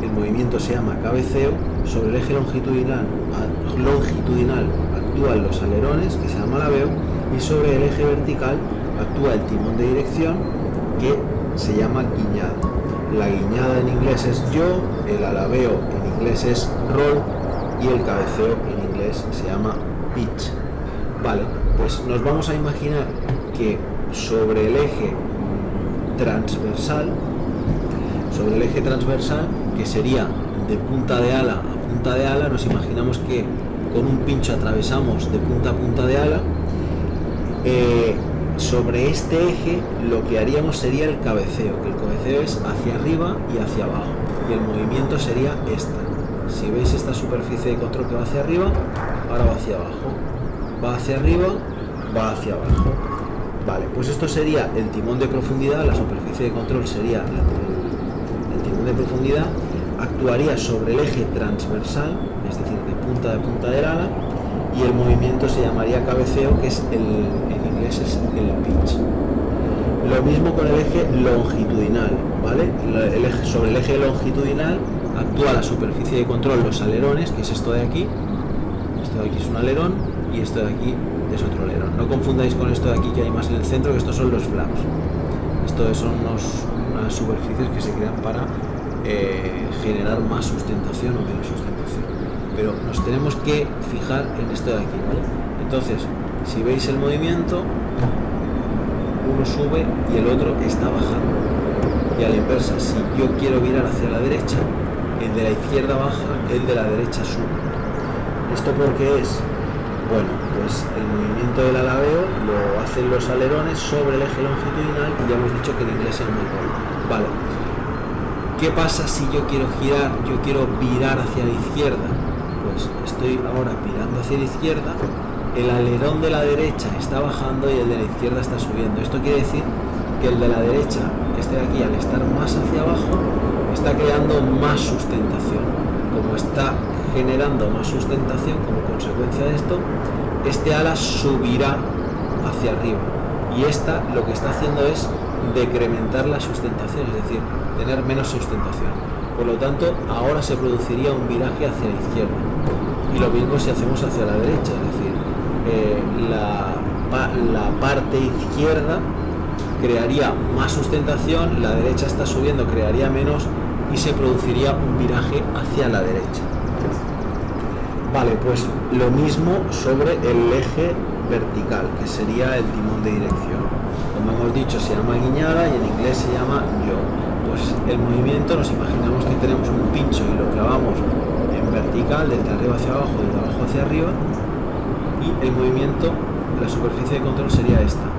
el movimiento se llama cabeceo. Sobre el eje longitudinal actúan los alerones, que se llama alabeo, y sobre el eje vertical actúa el timón de dirección, que se llama guiñada. La guiñada en inglés es yaw, el alabeo en inglés es roll y el cabeceo en inglés se llama pitch. Vale, pues nos vamos a imaginar que sobre el eje transversal, que sería de punta de ala a punta de ala, nos imaginamos que con un pincho atravesamos de punta a punta de ala. Sobre este eje lo que haríamos sería el cabeceo, que el cabeceo es hacia arriba y hacia abajo, y el movimiento sería esta. Si veis esta superficie de control que va hacia arriba, ahora va hacia abajo, va hacia arriba, va hacia abajo. Vale, pues esto sería el timón de profundidad, la superficie de control sería el timón de profundidad, actuaría sobre el eje transversal, es decir, de punta del ala, y el movimiento se llamaría cabeceo, que es en inglés es el pitch. Lo mismo con el eje longitudinal, ¿vale? Sobre el eje longitudinal actúa la superficie de control, los alerones, que es esto de aquí. Esto de aquí es un alerón y esto de aquí es otro alerón. No confundáis con esto de aquí que hay más en el centro, que estos son los flaps. Estos son unas superficies que se crean para generar más sustentación o menos sustentación. Pero nos tenemos que fijar en esto de aquí, ¿vale? Entonces, si veis el movimiento, uno sube y el otro está bajando. Y a la inversa, si yo quiero virar hacia la derecha, el de la izquierda baja, el de la derecha sube. ¿Esto por qué es? Bueno, pues el movimiento del alabeo lo hacen los alerones sobre el eje longitudinal y ya hemos dicho que en inglés es más corto. Vale. ¿Qué pasa si yo quiero girar, yo quiero virar hacia la izquierda? Pues estoy ahora virando hacia la izquierda, el alerón de la derecha está bajando y el de la izquierda está subiendo. Esto quiere decir que el de la derecha, este de aquí, al estar más hacia abajo, está creando más sustentación. Como está generando más sustentación como consecuencia de esto, este ala subirá hacia arriba y esta lo que está haciendo es decrementar la sustentación, es decir, tener menos sustentación. Por lo tanto, ahora se produciría un viraje hacia la izquierda y lo mismo si hacemos hacia la derecha, es decir, la parte izquierda crearía más sustentación, la derecha está subiendo, crearía menos y se produciría un viraje hacia la derecha. Vale, pues lo mismo sobre el eje vertical, que sería el timón de dirección. Como hemos dicho, se llama guiñada y en inglés se llama yaw. Pues el movimiento, nos imaginamos que tenemos un pincho y lo clavamos en vertical, desde arriba hacia abajo, desde abajo hacia arriba, y el movimiento, la superficie de control sería esta.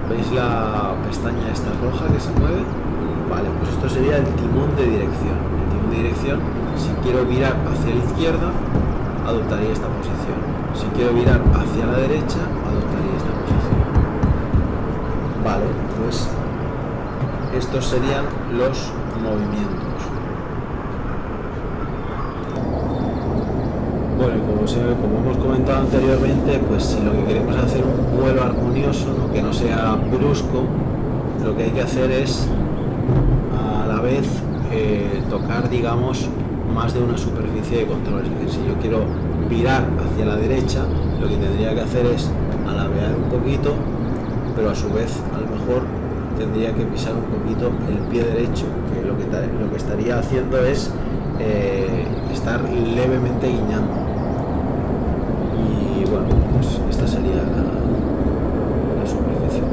¿Veis la pestaña esta roja que se mueve? Vale, pues esto sería el timón de dirección. El timón de dirección, si quiero virar hacia la izquierda, adoptaría esta posición. Si quiero virar hacia la derecha, adoptaría esta posición. Vale, pues estos serían los movimientos. Bueno, como hemos comentado anteriormente, pues si lo que queremos es hacer un vuelo armonioso, ¿no? Que no sea brusco, lo que hay que hacer es a la vez tocar, digamos, más de una superficie de control. Es decir, si yo quiero virar hacia la derecha, lo que tendría que hacer es alabear un poquito, pero a su vez a lo mejor tendría que pisar un poquito el pie derecho, que lo que estaría haciendo es estar levemente guiñando. Y bueno, pues esta sería la superficie.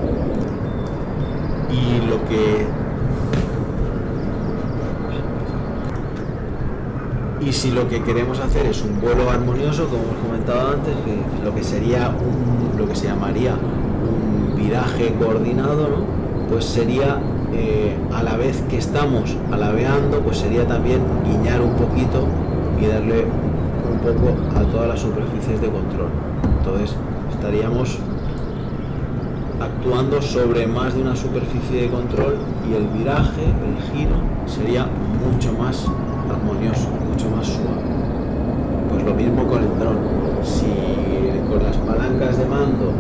Y si lo que queremos hacer es un vuelo armonioso, como hemos comentado antes, que lo que sería lo que se llamaría un viraje coordinado, ¿no? Pues sería a la vez que estamos alabeando, pues sería también guiñar un poquito y darle un poco a todas las superficies de control. Entonces estaríamos actuando sobre más de una superficie de control y el viraje, el giro, sería mucho más armonioso, mucho más suave. Pues lo mismo con el dron. Si con las palancas de mando,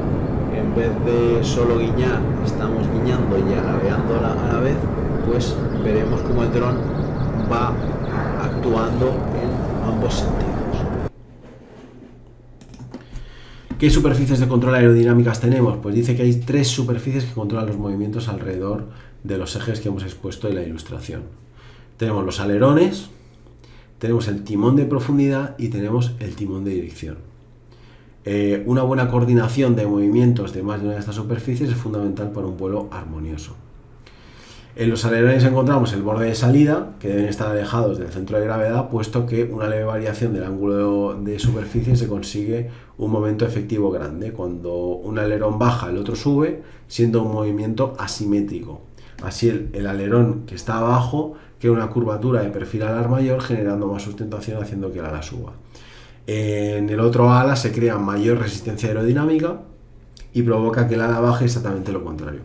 en vez de solo guiñar, estamos guiñando y alabeando a la vez, pues veremos cómo el dron va actuando en ambos sentidos. ¿Qué superficies de control aerodinámicas tenemos? Pues dice que hay 3 superficies que controlan los movimientos alrededor de los ejes que hemos expuesto en la ilustración. Tenemos los alerones, tenemos el timón de profundidad y tenemos el timón de dirección. Una buena coordinación de movimientos de más de una de estas superficies es fundamental para un vuelo armonioso. En los alerones encontramos el borde de salida, que deben estar alejados del centro de gravedad, puesto que una leve variación del ángulo de superficie se consigue un momento efectivo grande. Cuando un alerón baja, el otro sube, siendo un movimiento asimétrico. Así el alerón que está abajo crea una curvatura de perfil alar mayor, generando más sustentación, haciendo que el ala suba. En el otro ala se crea mayor resistencia aerodinámica y provoca que el ala baje exactamente lo contrario.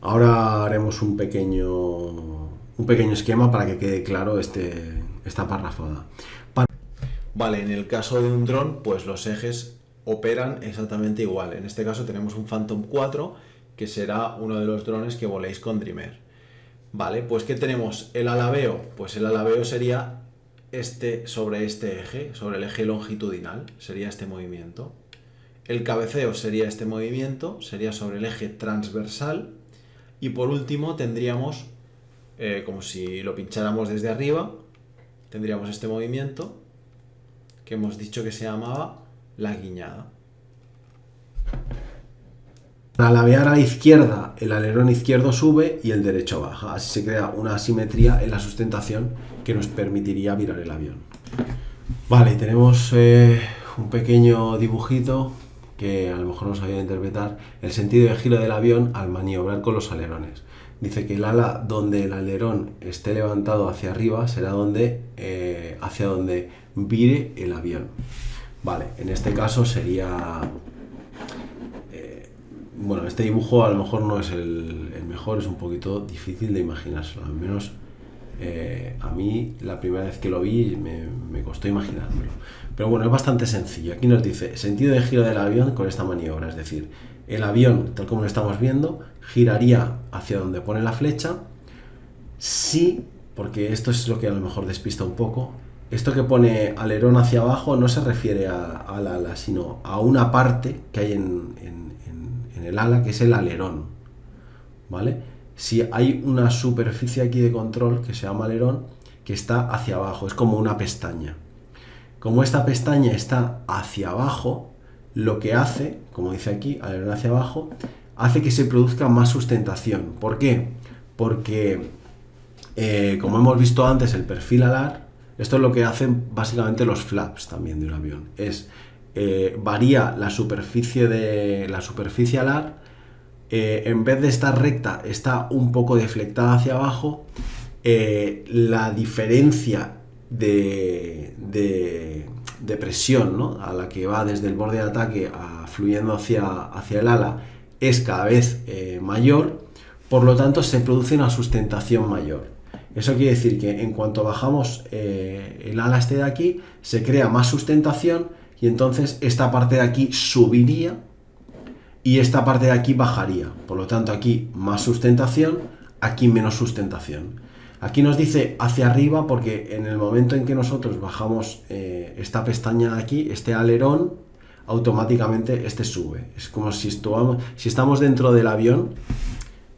Ahora haremos un pequeño esquema para que quede claro esta parrafada. Vale, en el caso de un dron, pues los ejes operan exactamente igual. En este caso tenemos un Phantom 4, que será uno de los drones que voléis con Dreamer. Vale, pues ¿qué tenemos? El alabeo. Pues el alabeo sería sobre este eje, sobre el eje longitudinal, sería este movimiento. El cabeceo sería este movimiento, sería sobre el eje transversal. Y por último tendríamos, como si lo pincháramos desde arriba, tendríamos este movimiento que hemos dicho que se llamaba la guiñada. Al ladear a la izquierda, el alerón izquierdo sube y el derecho baja. Así se crea una asimetría en la sustentación que nos permitiría virar el avión. Vale, tenemos un pequeño dibujito que a lo mejor nos ayuda a interpretar el sentido de giro del avión al maniobrar con los alerones. Dice que el ala donde el alerón esté levantado hacia arriba será hacia donde vire el avión. Vale, en este caso sería... bueno, este dibujo a lo mejor no es el mejor, es un poquito difícil de imaginárselo, al menos a mí la primera vez que lo vi me costó imaginármelo. Pero bueno, es bastante sencillo. Aquí nos dice sentido de giro del avión con esta maniobra, es decir, el avión, tal como lo estamos viendo, giraría hacia donde pone la flecha, sí, porque esto es lo que a lo mejor despista un poco. Esto que pone alerón hacia abajo no se refiere al ala, sino a una parte que hay en el ala, que es el alerón, ¿vale? Si hay una superficie aquí de control que se llama alerón, que está hacia abajo, es como una pestaña. Como esta pestaña está hacia abajo, lo que hace, como dice aquí, alerón hacia abajo, hace que se produzca más sustentación. ¿Por qué? Porque, como hemos visto antes, el perfil alar, esto es lo que hacen básicamente los flaps también de un avión, es varía la superficie alar, en vez de estar recta, está un poco deflectada hacia abajo. La diferencia de presión, ¿no?, a la que va desde el borde de ataque fluyendo hacia el ala es cada vez mayor, por lo tanto se produce una sustentación mayor. Eso quiere decir que en cuanto bajamos el ala este de aquí, se crea más sustentación y entonces esta parte de aquí subiría y esta parte de aquí bajaría. Por lo tanto, aquí más sustentación, aquí menos sustentación. Aquí nos dice hacia arriba porque en el momento en que nosotros bajamos esta pestaña de aquí, este alerón, automáticamente este sube. Es como si estamos dentro del avión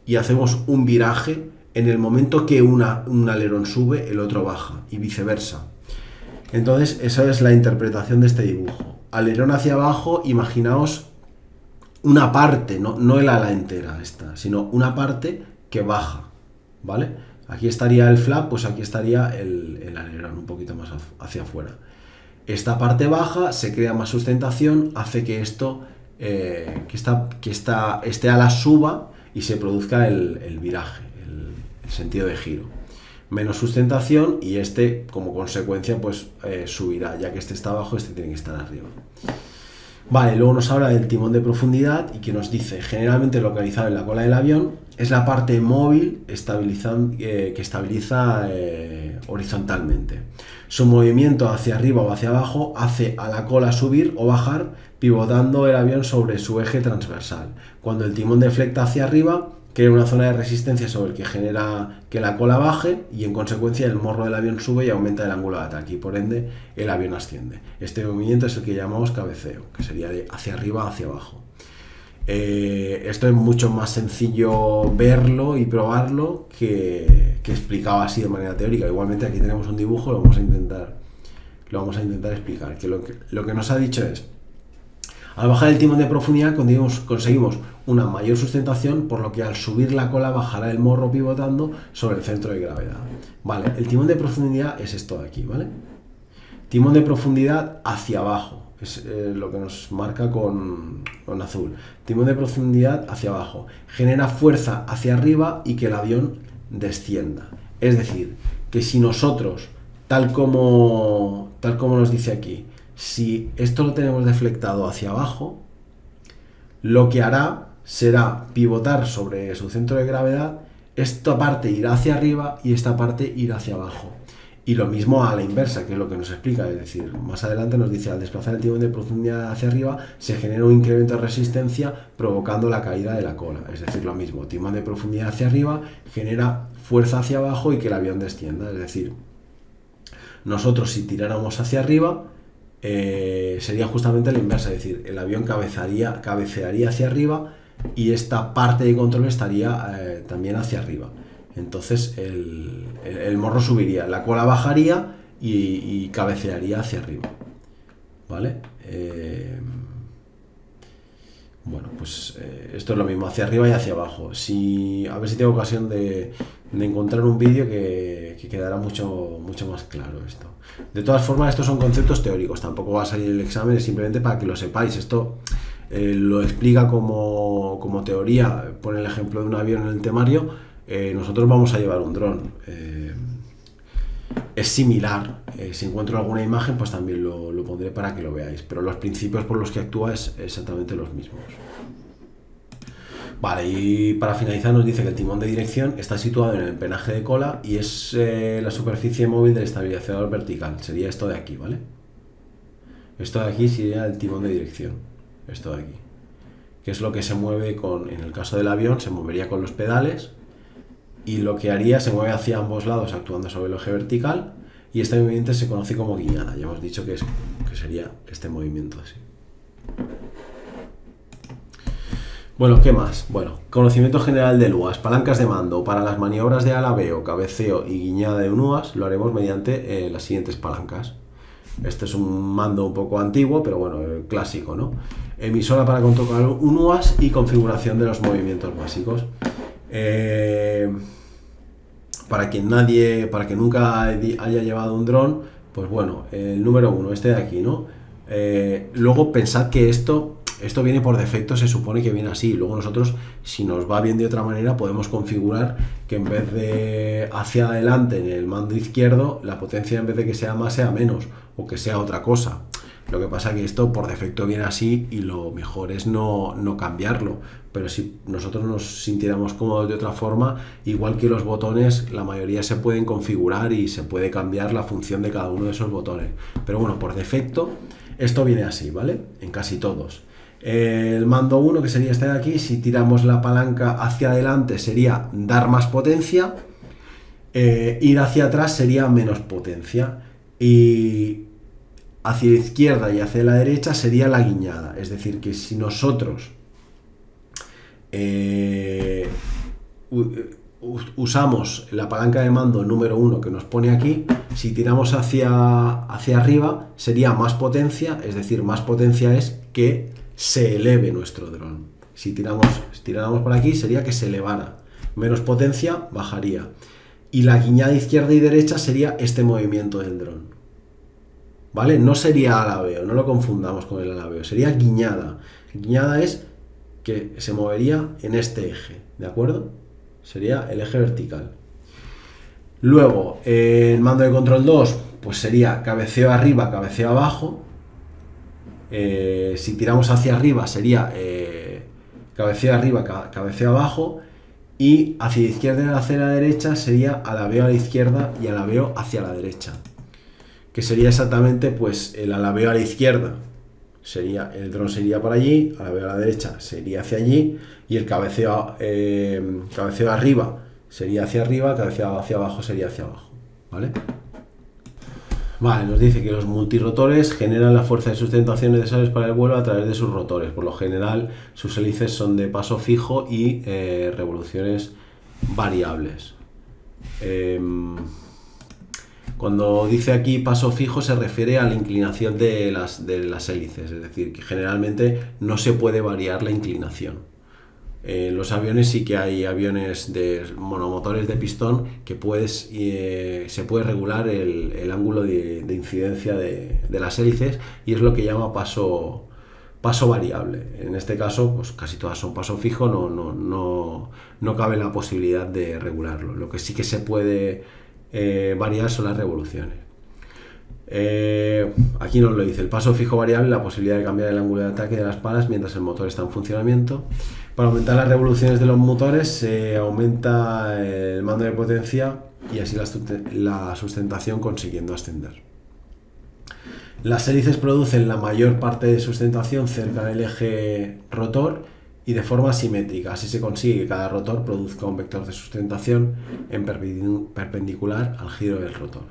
y hacemos un viraje, en el momento que un alerón sube, el otro baja y viceversa. Entonces, esa es la interpretación de este dibujo. Alerón hacia abajo, imaginaos una parte, no el ala entera esta, sino una parte que baja, ¿vale? Aquí estaría el flap, pues aquí estaría el alerón un poquito más hacia afuera. Esta parte baja, se crea más sustentación, hace que este ala suba y se produzca el viraje, el sentido de giro. Menos sustentación y este, como consecuencia, pues subirá, ya que este está abajo, este tiene que estar arriba. Vale, luego nos habla del timón de profundidad y que nos dice, generalmente localizado en la cola del avión, es la parte móvil que estabiliza horizontalmente. Su movimiento hacia arriba o hacia abajo hace a la cola subir o bajar, pivotando el avión sobre su eje transversal. Cuando el timón deflecta hacia arriba, crea una zona de resistencia sobre el que genera que la cola baje y en consecuencia el morro del avión sube y aumenta el ángulo de ataque y por ende el avión asciende. Este movimiento es el que llamamos cabeceo, que sería de hacia arriba hacia abajo. Esto es mucho más sencillo verlo y probarlo que explicado así de manera teórica. Igualmente aquí tenemos un dibujo, lo vamos a intentar explicar. Que lo que nos ha dicho es: al bajar el timón de profundidad conseguimos una mayor sustentación, por lo que al subir la cola bajará el morro pivotando sobre el centro de gravedad. Vale, el timón de profundidad es esto de aquí, ¿vale? Timón de profundidad hacia abajo, es lo que nos marca con azul. Timón de profundidad hacia abajo. Genera fuerza hacia arriba y que el avión descienda. Es decir, que si nosotros, tal como nos dice aquí, si esto lo tenemos deflectado hacia abajo, lo que hará será pivotar sobre su centro de gravedad, esta parte irá hacia arriba y esta parte irá hacia abajo. Y lo mismo a la inversa, que es lo que nos explica, es decir, más adelante nos dice, al desplazar el timón de profundidad hacia arriba, se genera un incremento de resistencia provocando la caída de la cola. Es decir, lo mismo, timón de profundidad hacia arriba genera fuerza hacia abajo y que el avión descienda. Es decir, nosotros si tiráramos hacia arriba, sería justamente la inversa, es decir, el avión cabecearía hacia arriba y esta parte de control estaría también hacia arriba. Entonces el morro subiría, la cola bajaría y cabecearía hacia arriba. ¿Vale? Bueno, pues esto es lo mismo, hacia arriba y hacia abajo. A ver si tengo ocasión de encontrar un vídeo que quedará mucho más claro esto. De todas formas, estos son conceptos teóricos, tampoco va a salir el examen, es simplemente para que lo sepáis. Esto lo explica como teoría, pone el ejemplo de un avión en el temario. Nosotros vamos a llevar un dron. Es similar, si encuentro alguna imagen pues también lo pondré para que lo veáis, pero los principios por los que actúa es exactamente los mismos. Vale, y para finalizar nos dice que el timón de dirección está situado en el empenaje de cola y es la superficie móvil del estabilizador vertical, sería esto de aquí, ¿vale? Esto de aquí sería el timón de dirección, esto de aquí, que es lo que se mueve en el caso del avión, se movería con los pedales. Y lo que haría, se mueve hacia ambos lados actuando sobre el eje vertical, y este movimiento se conoce como guiñada. Ya hemos dicho que sería este movimiento así. Bueno, ¿qué más? Bueno, conocimiento general del UAS, palancas de mando. Para las maniobras de alabeo, cabeceo y guiñada de un UAS lo haremos mediante las siguientes palancas. Este es un mando un poco antiguo, pero bueno, clásico, ¿no? Emisora para controlar un UAS y configuración de los movimientos básicos. Para que nunca haya llevado un dron, pues bueno, el número 1, este de aquí, ¿no? Luego pensad que esto viene por defecto, se supone que viene así. Luego nosotros, si nos va bien de otra manera, podemos configurar que en vez de hacia adelante en el mando izquierdo, la potencia en vez de que sea más, sea menos, o que sea otra cosa. Lo que pasa es que esto por defecto viene así y lo mejor es no cambiarlo. Pero si nosotros nos sintiéramos cómodos de otra forma, igual que los botones, la mayoría se pueden configurar y se puede cambiar la función de cada uno de esos botones. Pero bueno, por defecto, esto viene así, ¿vale? En casi todos. El mando 1, que sería este de aquí, si tiramos la palanca hacia adelante sería dar más potencia, ir hacia atrás sería menos potencia, y hacia la izquierda y hacia la derecha sería la guiñada. Es decir, que si nosotros usamos la palanca de mando número 1 que nos pone aquí, si tiramos hacia arriba sería más potencia, es decir, más potencia es que se eleve nuestro dron. Si tiráramos por aquí sería que se elevara, menos potencia bajaría, y la guiñada izquierda y derecha sería este movimiento del dron, ¿vale? No sería alabeo, no lo confundamos con el alabeo, sería guiñada. Guiñada es que se movería en este eje, ¿de acuerdo? Sería el eje vertical. Luego, el mando de control 2, pues sería cabeceo arriba, cabeceo abajo. Si tiramos hacia arriba sería cabeceo arriba, cabeceo abajo. Y hacia la izquierda y hacia la derecha sería alabeo a la izquierda y alabeo hacia la derecha. Que sería exactamente, pues, el alabeo a la izquierda el dron sería por allí, alabeo a la derecha sería hacia allí, y el cabeceo arriba sería hacia arriba, cabeceo hacia abajo sería hacia abajo, ¿vale? Vale, nos dice que los multirotores generan la fuerza de sustentación necesarias para el vuelo a través de sus rotores. Por lo general, sus hélices son de paso fijo y revoluciones variables. Cuando dice aquí paso fijo se refiere a la inclinación de las hélices, es decir, que generalmente no se puede variar la inclinación. En los aviones sí que hay aviones de monomotores de pistón que se puede regular el ángulo de incidencia de las hélices, y es lo que llama paso variable. En este caso, pues casi todas son paso fijo, no cabe la posibilidad de regularlo. Lo que sí que se puede variar son las revoluciones. Aquí nos lo dice: el paso fijo variable, la posibilidad de cambiar el ángulo de ataque de las palas mientras el motor está en funcionamiento. Para aumentar las revoluciones de los motores se aumenta el mando de potencia y así la sustentación, consiguiendo ascender. Las hélices producen la mayor parte de sustentación cerca del eje rotor y de forma simétrica. Así se consigue que cada rotor produzca un vector de sustentación en perpendicular al giro del rotor.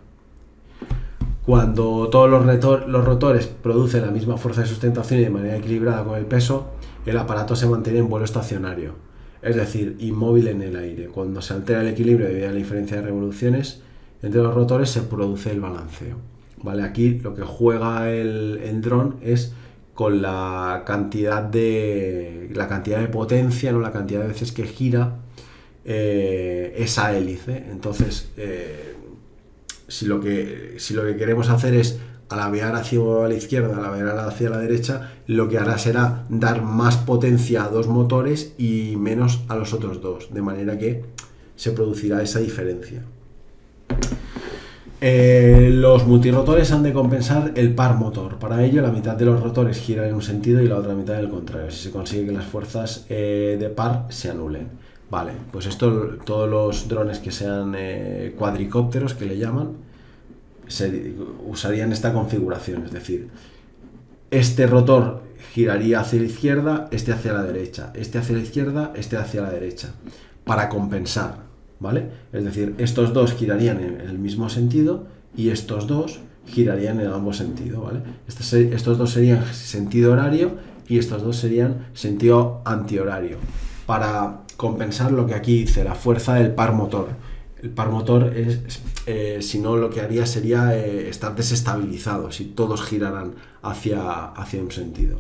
Cuando todos los rotores producen la misma fuerza de sustentación y de manera equilibrada con el peso, el aparato se mantiene en vuelo estacionario, es decir, inmóvil en el aire. Cuando se altera el equilibrio debido a la diferencia de revoluciones entre los rotores, se produce el balanceo. ¿Vale? Aquí lo que juega el dron es con la cantidad de potencia, ¿no? La cantidad de veces que gira esa hélice. Entonces, si lo que queremos hacer es alabear hacia la izquierda, alabear hacia la derecha, lo que hará será dar más potencia a dos motores y menos a los otros dos, de manera que se producirá esa diferencia. Los multirotores han de compensar el par motor. Para ello, la mitad de los rotores gira en un sentido y la otra mitad en el contrario. Si se consigue que las fuerzas de par se anulen. Vale, pues esto, todos los drones que sean cuadricópteros, que le llaman, usarían esta configuración. Es decir, este rotor giraría hacia la izquierda, este hacia la derecha, este hacia la izquierda, este hacia la derecha, para compensar. ¿Vale? Es decir, estos dos girarían en el mismo sentido y estos dos girarían en ambos sentidos, ¿vale? Estos dos serían sentido horario y estos dos serían sentido antihorario, para compensar lo que aquí dice, la fuerza del par motor. El par motor si no, lo que haría sería estar desestabilizado si todos giraran hacia un sentido.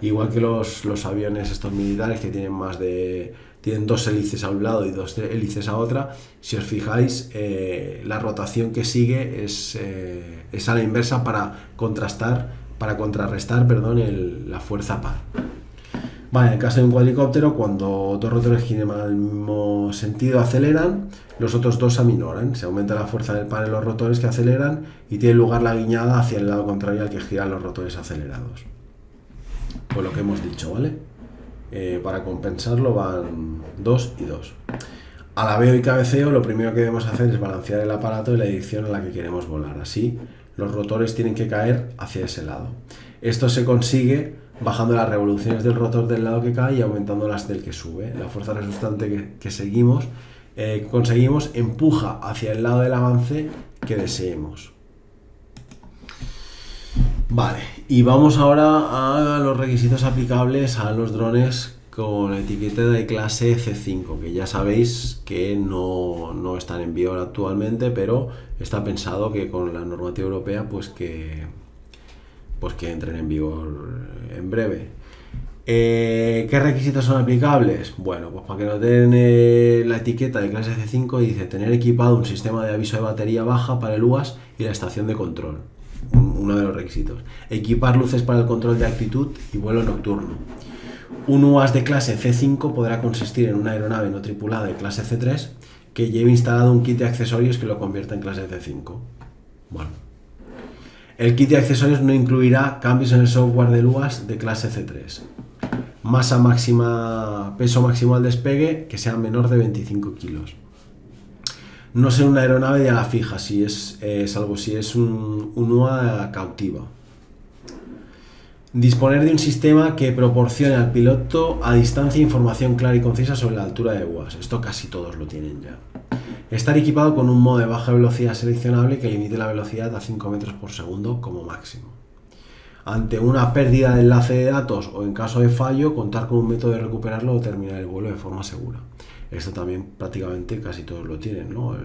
Igual que los aviones estos militares que tienen dos hélices a un lado y dos hélices a otra, si os fijáis, la rotación que sigue es a la inversa para contrarrestar, la fuerza par. Vale, en el caso de un cuadricóptero, cuando dos rotores giran al mismo sentido, aceleran, los otros dos aminoran, se aumenta la fuerza del par en los rotores que aceleran y tiene lugar la guiñada hacia el lado contrario al que giran los rotores acelerados. Pues lo que hemos dicho, ¿vale? Para compensarlo van 2 y 2. Alabeo y cabeceo, lo primero que debemos hacer es balancear el aparato y la dirección en la que queremos volar. Así, los rotores tienen que caer hacia ese lado. Esto se consigue bajando las revoluciones del rotor del lado que cae y aumentando las del que sube. La fuerza resultante que conseguimos empuja hacia el lado del avance que deseemos. Vale, y vamos ahora a los requisitos aplicables a los drones con etiqueta de clase C5, que ya sabéis que no están en vigor actualmente, pero está pensado que con la normativa europea pues que entren en vigor en breve. ¿Qué requisitos son aplicables? Bueno, pues para que nos den la etiqueta de clase C5 dice tener equipado un sistema de aviso de batería baja para el UAS y la estación de control. Uno de los requisitos. Equipar luces para el control de actitud y vuelo nocturno. Un UAS de clase C5 podrá consistir en una aeronave no tripulada de clase C3 que lleve instalado un kit de accesorios que lo convierta en clase C5. Bueno. El kit de accesorios no incluirá cambios en el software del UAS de clase C3. Masa máxima, peso máximo al despegue que sea menor de 25 kilos. No ser una aeronave de ala fija, salvo si es un UA cautiva. Disponer de un sistema que proporcione al piloto a distancia información clara y concisa sobre la altura de UAS. Esto casi todos lo tienen ya. Estar equipado con un modo de baja velocidad seleccionable que limite la velocidad a 5 metros por segundo como máximo. Ante una pérdida de enlace de datos o en caso de fallo, contar con un método de recuperarlo o terminar el vuelo de forma segura. Esto también prácticamente casi todos lo tienen, ¿no?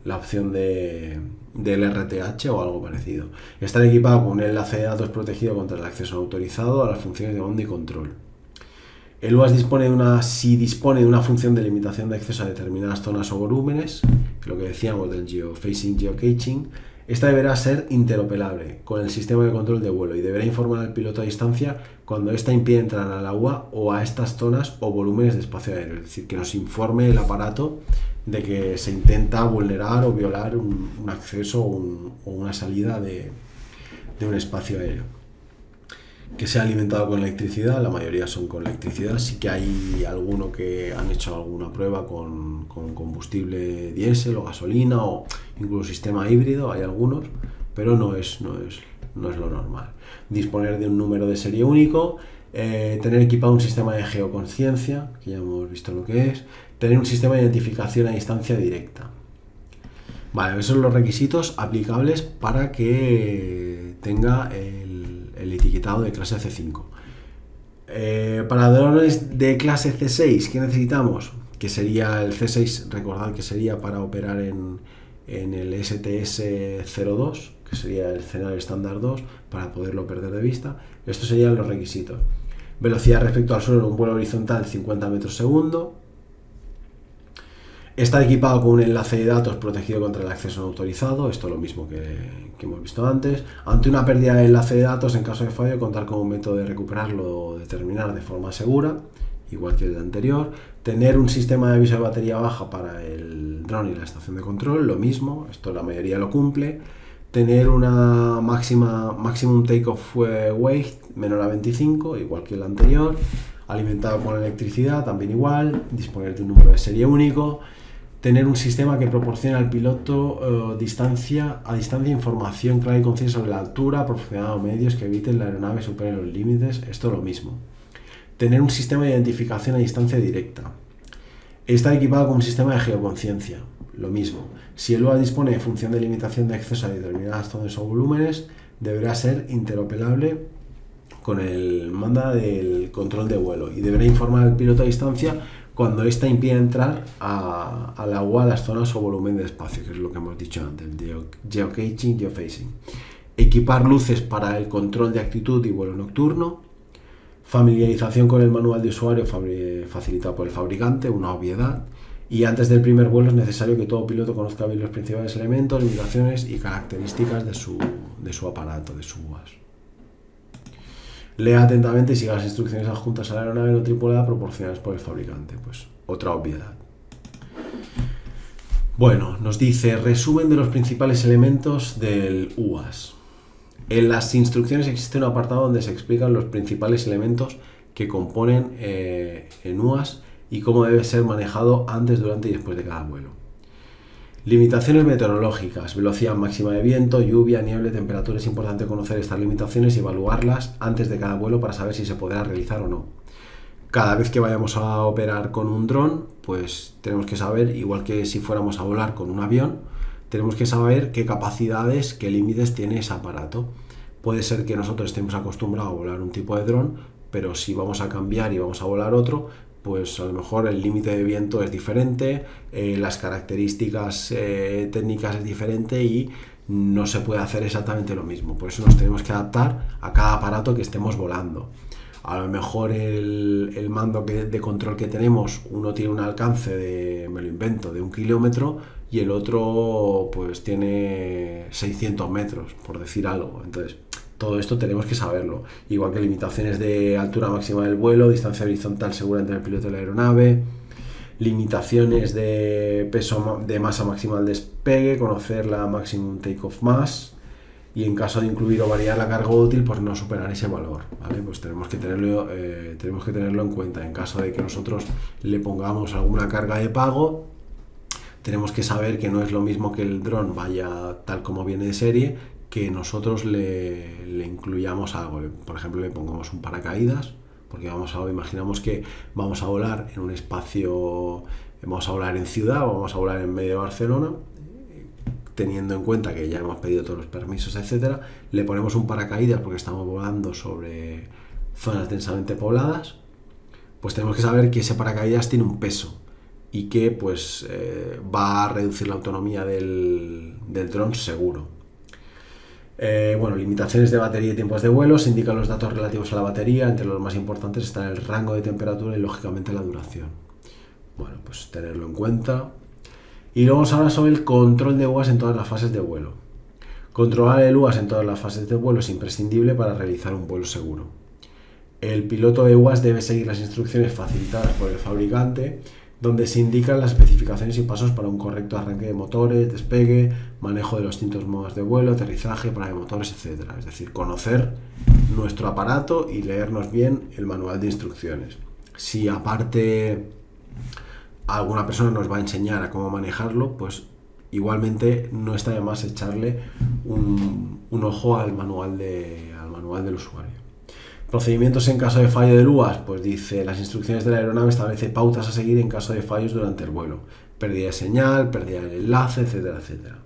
La opción del RTH o algo parecido. Estar equipado con un enlace de datos protegido contra el acceso no autorizado a las funciones de mando y control. El UAS dispone de una función de limitación de acceso a determinadas zonas o volúmenes, lo que decíamos del geofacing, geocaching. Esta deberá ser interoperable con el sistema de control de vuelo y deberá informar al piloto a distancia cuando ésta impide entrar al agua o a estas zonas o volúmenes de espacio aéreo. Es decir, que nos informe el aparato de que se intenta vulnerar o violar un acceso o una salida de un espacio aéreo. Que sea alimentado con electricidad, la mayoría son con electricidad, sí que hay alguno que han hecho alguna prueba con combustible diésel o gasolina o incluso sistema híbrido, hay algunos, pero no es lo normal. Disponer de un número de serie único, tener equipado un sistema de geoconciencia, que ya hemos visto lo que es, tener un sistema de identificación a distancia directa. Vale, esos son los requisitos aplicables para que tenga el etiquetado de clase C5. Para drones de clase C6, ¿qué necesitamos? Que sería el C6, recordad que sería para operar en el STS-02, que sería el escenario estándar 2, para poderlo perder de vista. Estos serían los requisitos. Velocidad respecto al suelo en un vuelo horizontal 50 metros segundo. Está equipado con un enlace de datos protegido contra el acceso no autorizado, esto es lo mismo que hemos visto antes. Ante una pérdida de enlace de datos, en caso de fallo, contar con un método de recuperarlo o determinar de forma segura, igual que el anterior. Tener un sistema de aviso de batería baja para el dron y la estación de control, lo mismo, esto la mayoría lo cumple. Tener una maximum takeoff weight menor a 25, igual que el anterior. Alimentado con electricidad, también igual. Disponer de un número de serie único. Tener un sistema que proporcione al piloto a distancia información clara y concisa sobre la altura, proporcionando medios que eviten la aeronave supere los límites, esto es lo mismo. Tener un sistema de identificación a distancia directa. Estar equipado con un sistema de geoconciencia, lo mismo. Si el UAS dispone de función de limitación de acceso a determinadas zonas o volúmenes, deberá ser interoperable con el mando del control de vuelo y deberá informar al piloto a distancia cuando ésta impide entrar al agua a las zonas o volumen de espacio, que es lo que hemos dicho antes, geocaching, geofacing. Equipar luces para el control de actitud y vuelo nocturno. Familiarización con el manual de usuario facilitado por el fabricante, una obviedad. Y antes del primer vuelo es necesario que todo piloto conozca bien los principales elementos, limitaciones y características de su aparato, de su UAS. Lea atentamente y siga las instrucciones adjuntas a la aeronave no tripulada proporcionadas por el fabricante. Pues otra obviedad. Bueno, nos dice resumen de los principales elementos del UAS. En las instrucciones existe un apartado donde se explican los principales elementos que componen en UAS y cómo debe ser manejado antes, durante y después de cada vuelo. Limitaciones meteorológicas, velocidad máxima de viento, lluvia, niebla, temperatura. Es importante conocer estas limitaciones y evaluarlas antes de cada vuelo para saber si se podrá realizar o no. Cada vez que vayamos a operar con un dron, pues tenemos que saber, igual que si fuéramos a volar con un avión, tenemos que saber qué capacidades, qué límites tiene ese aparato. Puede ser que nosotros estemos acostumbrados a volar un tipo de dron, pero si vamos a cambiar y vamos a volar otro, pues a lo mejor el límite de viento es diferente, las características técnicas es diferente y no se puede hacer exactamente lo mismo. Por eso nos tenemos que adaptar a cada aparato que estemos volando. A lo mejor el mando de control que tenemos, uno tiene un alcance de, me lo invento, de 1 kilómetro y el otro pues tiene 600 metros, por decir algo. Entonces, todo esto tenemos que saberlo. Igual que limitaciones de altura máxima del vuelo, distancia horizontal segura entre el piloto y la aeronave, limitaciones de peso de masa máxima al despegue, conocer la maximum takeoff mass y en caso de incluir o variar la carga útil, pues no superar ese valor, ¿vale? Pues tenemos que tenerlo en cuenta. En caso de que nosotros le pongamos alguna carga de pago, tenemos que saber que no es lo mismo que el dron vaya tal como viene de serie, que nosotros le incluyamos algo. Por ejemplo, le pongamos un paracaídas, porque imaginamos que vamos a volar en un espacio, vamos a volar en ciudad, o vamos a volar en medio de Barcelona, teniendo en cuenta que ya hemos pedido todos los permisos, etcétera, le ponemos un paracaídas porque estamos volando sobre zonas densamente pobladas, pues tenemos que saber que ese paracaídas tiene un peso y que pues va a reducir la autonomía del dron seguro. Bueno, limitaciones de batería y tiempos de vuelo. Se indican los datos relativos a la batería. Entre los más importantes están el rango de temperatura y lógicamente la duración. Bueno, pues tenerlo en cuenta. Y luego vamos a hablar sobre el control de UAS en todas las fases de vuelo. Controlar el UAS en todas las fases de vuelo es imprescindible para realizar un vuelo seguro. El piloto de UAS debe seguir las instrucciones facilitadas por el fabricante, donde se indican las especificaciones y pasos para un correcto arranque de motores, despegue, manejo de los distintos modos de vuelo, aterrizaje, parada de motores, etc. Es decir, conocer nuestro aparato y leernos bien el manual de instrucciones. Si aparte alguna persona nos va a enseñar a cómo manejarlo, pues igualmente no está de más echarle un ojo al manual del usuario. Procedimientos en caso de fallo del UAS, pues dice, las instrucciones de la aeronave establece pautas a seguir en caso de fallos durante el vuelo, pérdida de señal, pérdida del enlace, etcétera, etcétera.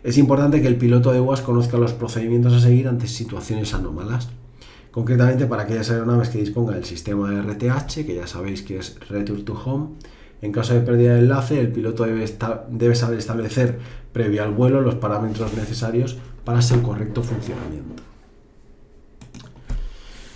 Es importante que el piloto de UAS conozca los procedimientos a seguir ante situaciones anómalas, concretamente para aquellas aeronaves que dispongan del sistema de RTH, que ya sabéis que es Return to Home. En caso de pérdida de enlace, el piloto debe saber establecer previo al vuelo los parámetros necesarios para su correcto funcionamiento.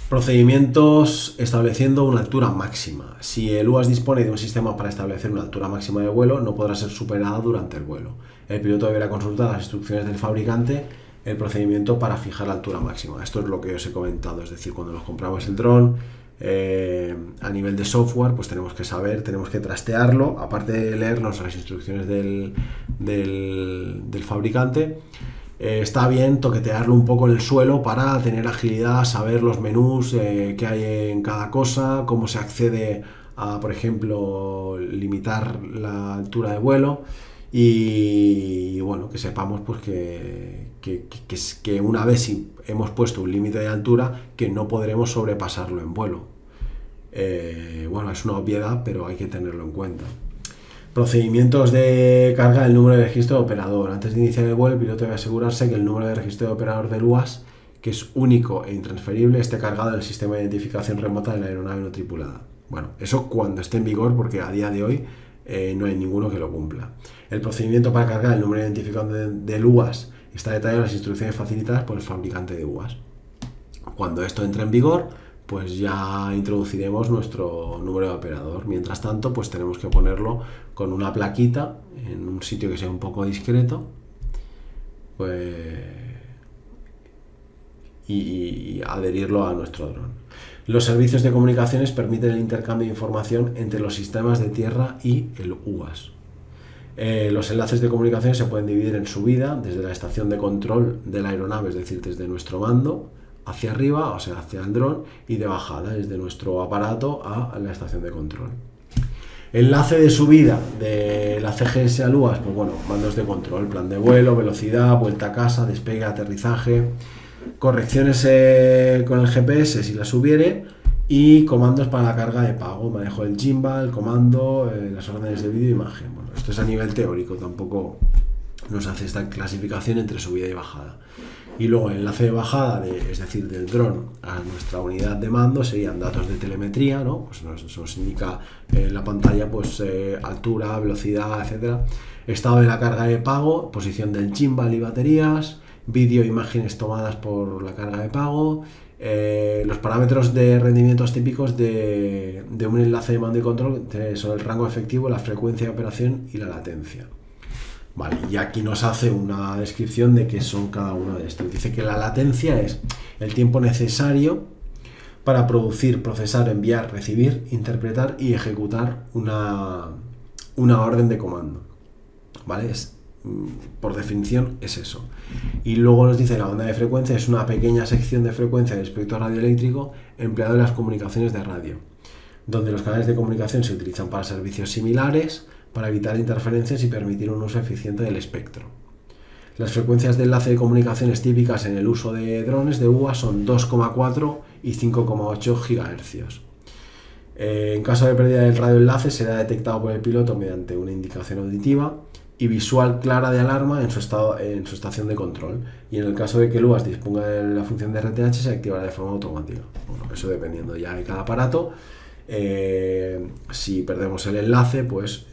Procedimientos estableciendo una altura máxima. Si el UAS dispone de un sistema para establecer una altura máxima de vuelo, no podrá ser superada durante el vuelo. El piloto deberá consultar las instrucciones del fabricante, el procedimiento para fijar la altura máxima. Esto es lo que os he comentado, es decir, cuando nos compramos el dron, a nivel de software, pues tenemos que saber, tenemos que trastearlo, aparte de leernos las instrucciones del fabricante. Está bien toquetearlo un poco en el suelo para tener agilidad, saber los menús que hay en cada cosa, cómo se accede a, por ejemplo, limitar la altura de vuelo y bueno, que sepamos pues que una vez si hemos puesto un límite de altura, que no podremos sobrepasarlo en vuelo. Bueno, es una obviedad, pero hay que tenerlo en cuenta. Procedimientos de carga del número de registro de operador. Antes de iniciar el vuelo, el piloto debe asegurarse que el número de registro de operador del UAS, que es único e intransferible, esté cargado en el sistema de identificación remota de la aeronave no tripulada. Bueno, eso cuando esté en vigor, porque a día de hoy no hay ninguno que lo cumpla. El procedimiento para cargar el número de identificación del UAS está detallado en las instrucciones facilitadas por el fabricante de UAS. Cuando esto entre en vigor, pues ya introduciremos nuestro número de operador. Mientras tanto, pues tenemos que ponerlo con una plaquita en un sitio que sea un poco discreto, pues, y adherirlo a nuestro dron. Los servicios de comunicaciones permiten el intercambio de información entre los sistemas de tierra y el UAS. Los enlaces de comunicación se pueden dividir en subida desde la estación de control de la aeronave, es decir, desde nuestro mando hacia arriba, o sea, hacia el dron, y de bajada desde nuestro aparato a la estación de control. Enlace de subida de la CGS al UAS, pues bueno, mandos de control, plan de vuelo, velocidad, vuelta a casa, despegue, aterrizaje, correcciones con el GPS si las hubiere, y comandos para la carga de pago, manejo del gimbal, comando, las órdenes de vídeo e imagen. Bueno, esto es a nivel teórico, tampoco nos hace esta clasificación entre subida y bajada. Y luego el enlace de bajada, es decir, del dron a nuestra unidad de mando, serían datos de telemetría, ¿no? Pues nos indica en la pantalla pues, altura, velocidad, etcétera. Estado de la carga de pago, posición del gimbal y baterías, vídeo e imágenes tomadas por la carga de pago, los parámetros de rendimientos típicos de un enlace de mando y control son el rango efectivo, la frecuencia de operación y la latencia. Vale, y aquí nos hace una descripción de qué son cada uno de estos. Dice que la latencia es el tiempo necesario para producir, procesar, enviar, recibir, interpretar y ejecutar una orden de comando. ¿Vale? Por definición es eso. Y luego nos dice la banda de frecuencia es una pequeña sección de frecuencia del espectro radioeléctrico empleado en las comunicaciones de radio, donde los canales de comunicación se utilizan para servicios similares, para evitar interferencias y permitir un uso eficiente del espectro. Las frecuencias de enlace de comunicaciones típicas en el uso de drones de UAS son 2,4 y 5,8 GHz. En caso de pérdida del radioenlace será detectado por el piloto mediante una indicación auditiva y visual clara de alarma en su estación de control, y en el caso de que el UAS disponga de la función de RTH se activará de forma automática. Bueno, eso dependiendo ya de cada aparato. Si perdemos el enlace, pues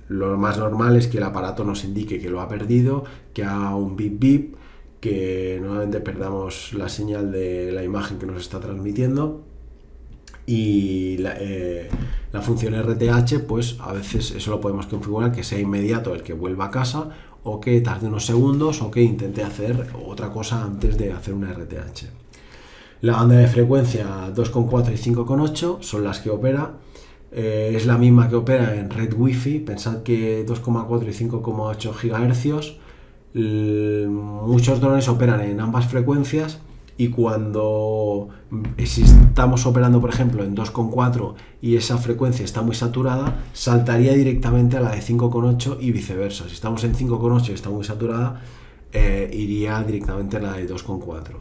lo más normal es que el aparato nos indique que lo ha perdido, que haga un bip bip, que nuevamente perdamos la señal de la imagen que nos está transmitiendo, y la función RTH, pues a veces eso lo podemos configurar que sea inmediato el que vuelva a casa, o que tarde unos segundos, o que intente hacer otra cosa antes de hacer una RTH. La banda de frecuencia 2,4 y 5,8 son las que opera. Es la misma que opera en red Wi-Fi. Pensad que 2,4 y 5,8 GHz. Muchos drones operan en ambas frecuencias, y cuando si estamos operando, por ejemplo, en 2,4 y esa frecuencia está muy saturada, saltaría directamente a la de 5,8 y viceversa. Si estamos en 5,8 y está muy saturada, iría directamente a la de 2,4.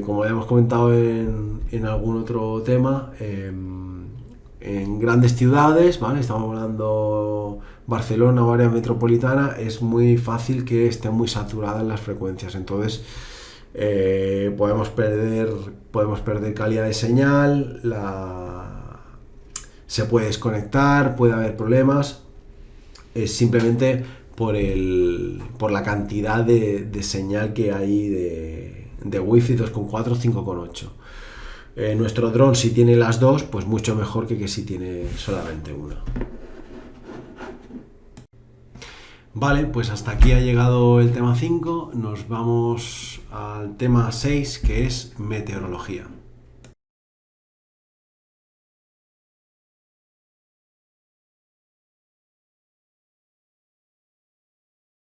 Como ya hemos comentado en algún otro tema, en grandes ciudades, ¿vale? Estamos hablando Barcelona o área metropolitana, es muy fácil que estén muy saturadas las frecuencias, entonces podemos perder calidad de señal, se puede desconectar, puede haber problemas. Es simplemente por la cantidad de señal que hay de Wi-Fi 2.4 o 5.8. Nuestro dron, si tiene las dos, pues mucho mejor que si tiene solamente una. Vale, pues hasta aquí ha llegado el tema 5. Nos vamos al tema 6, que es meteorología.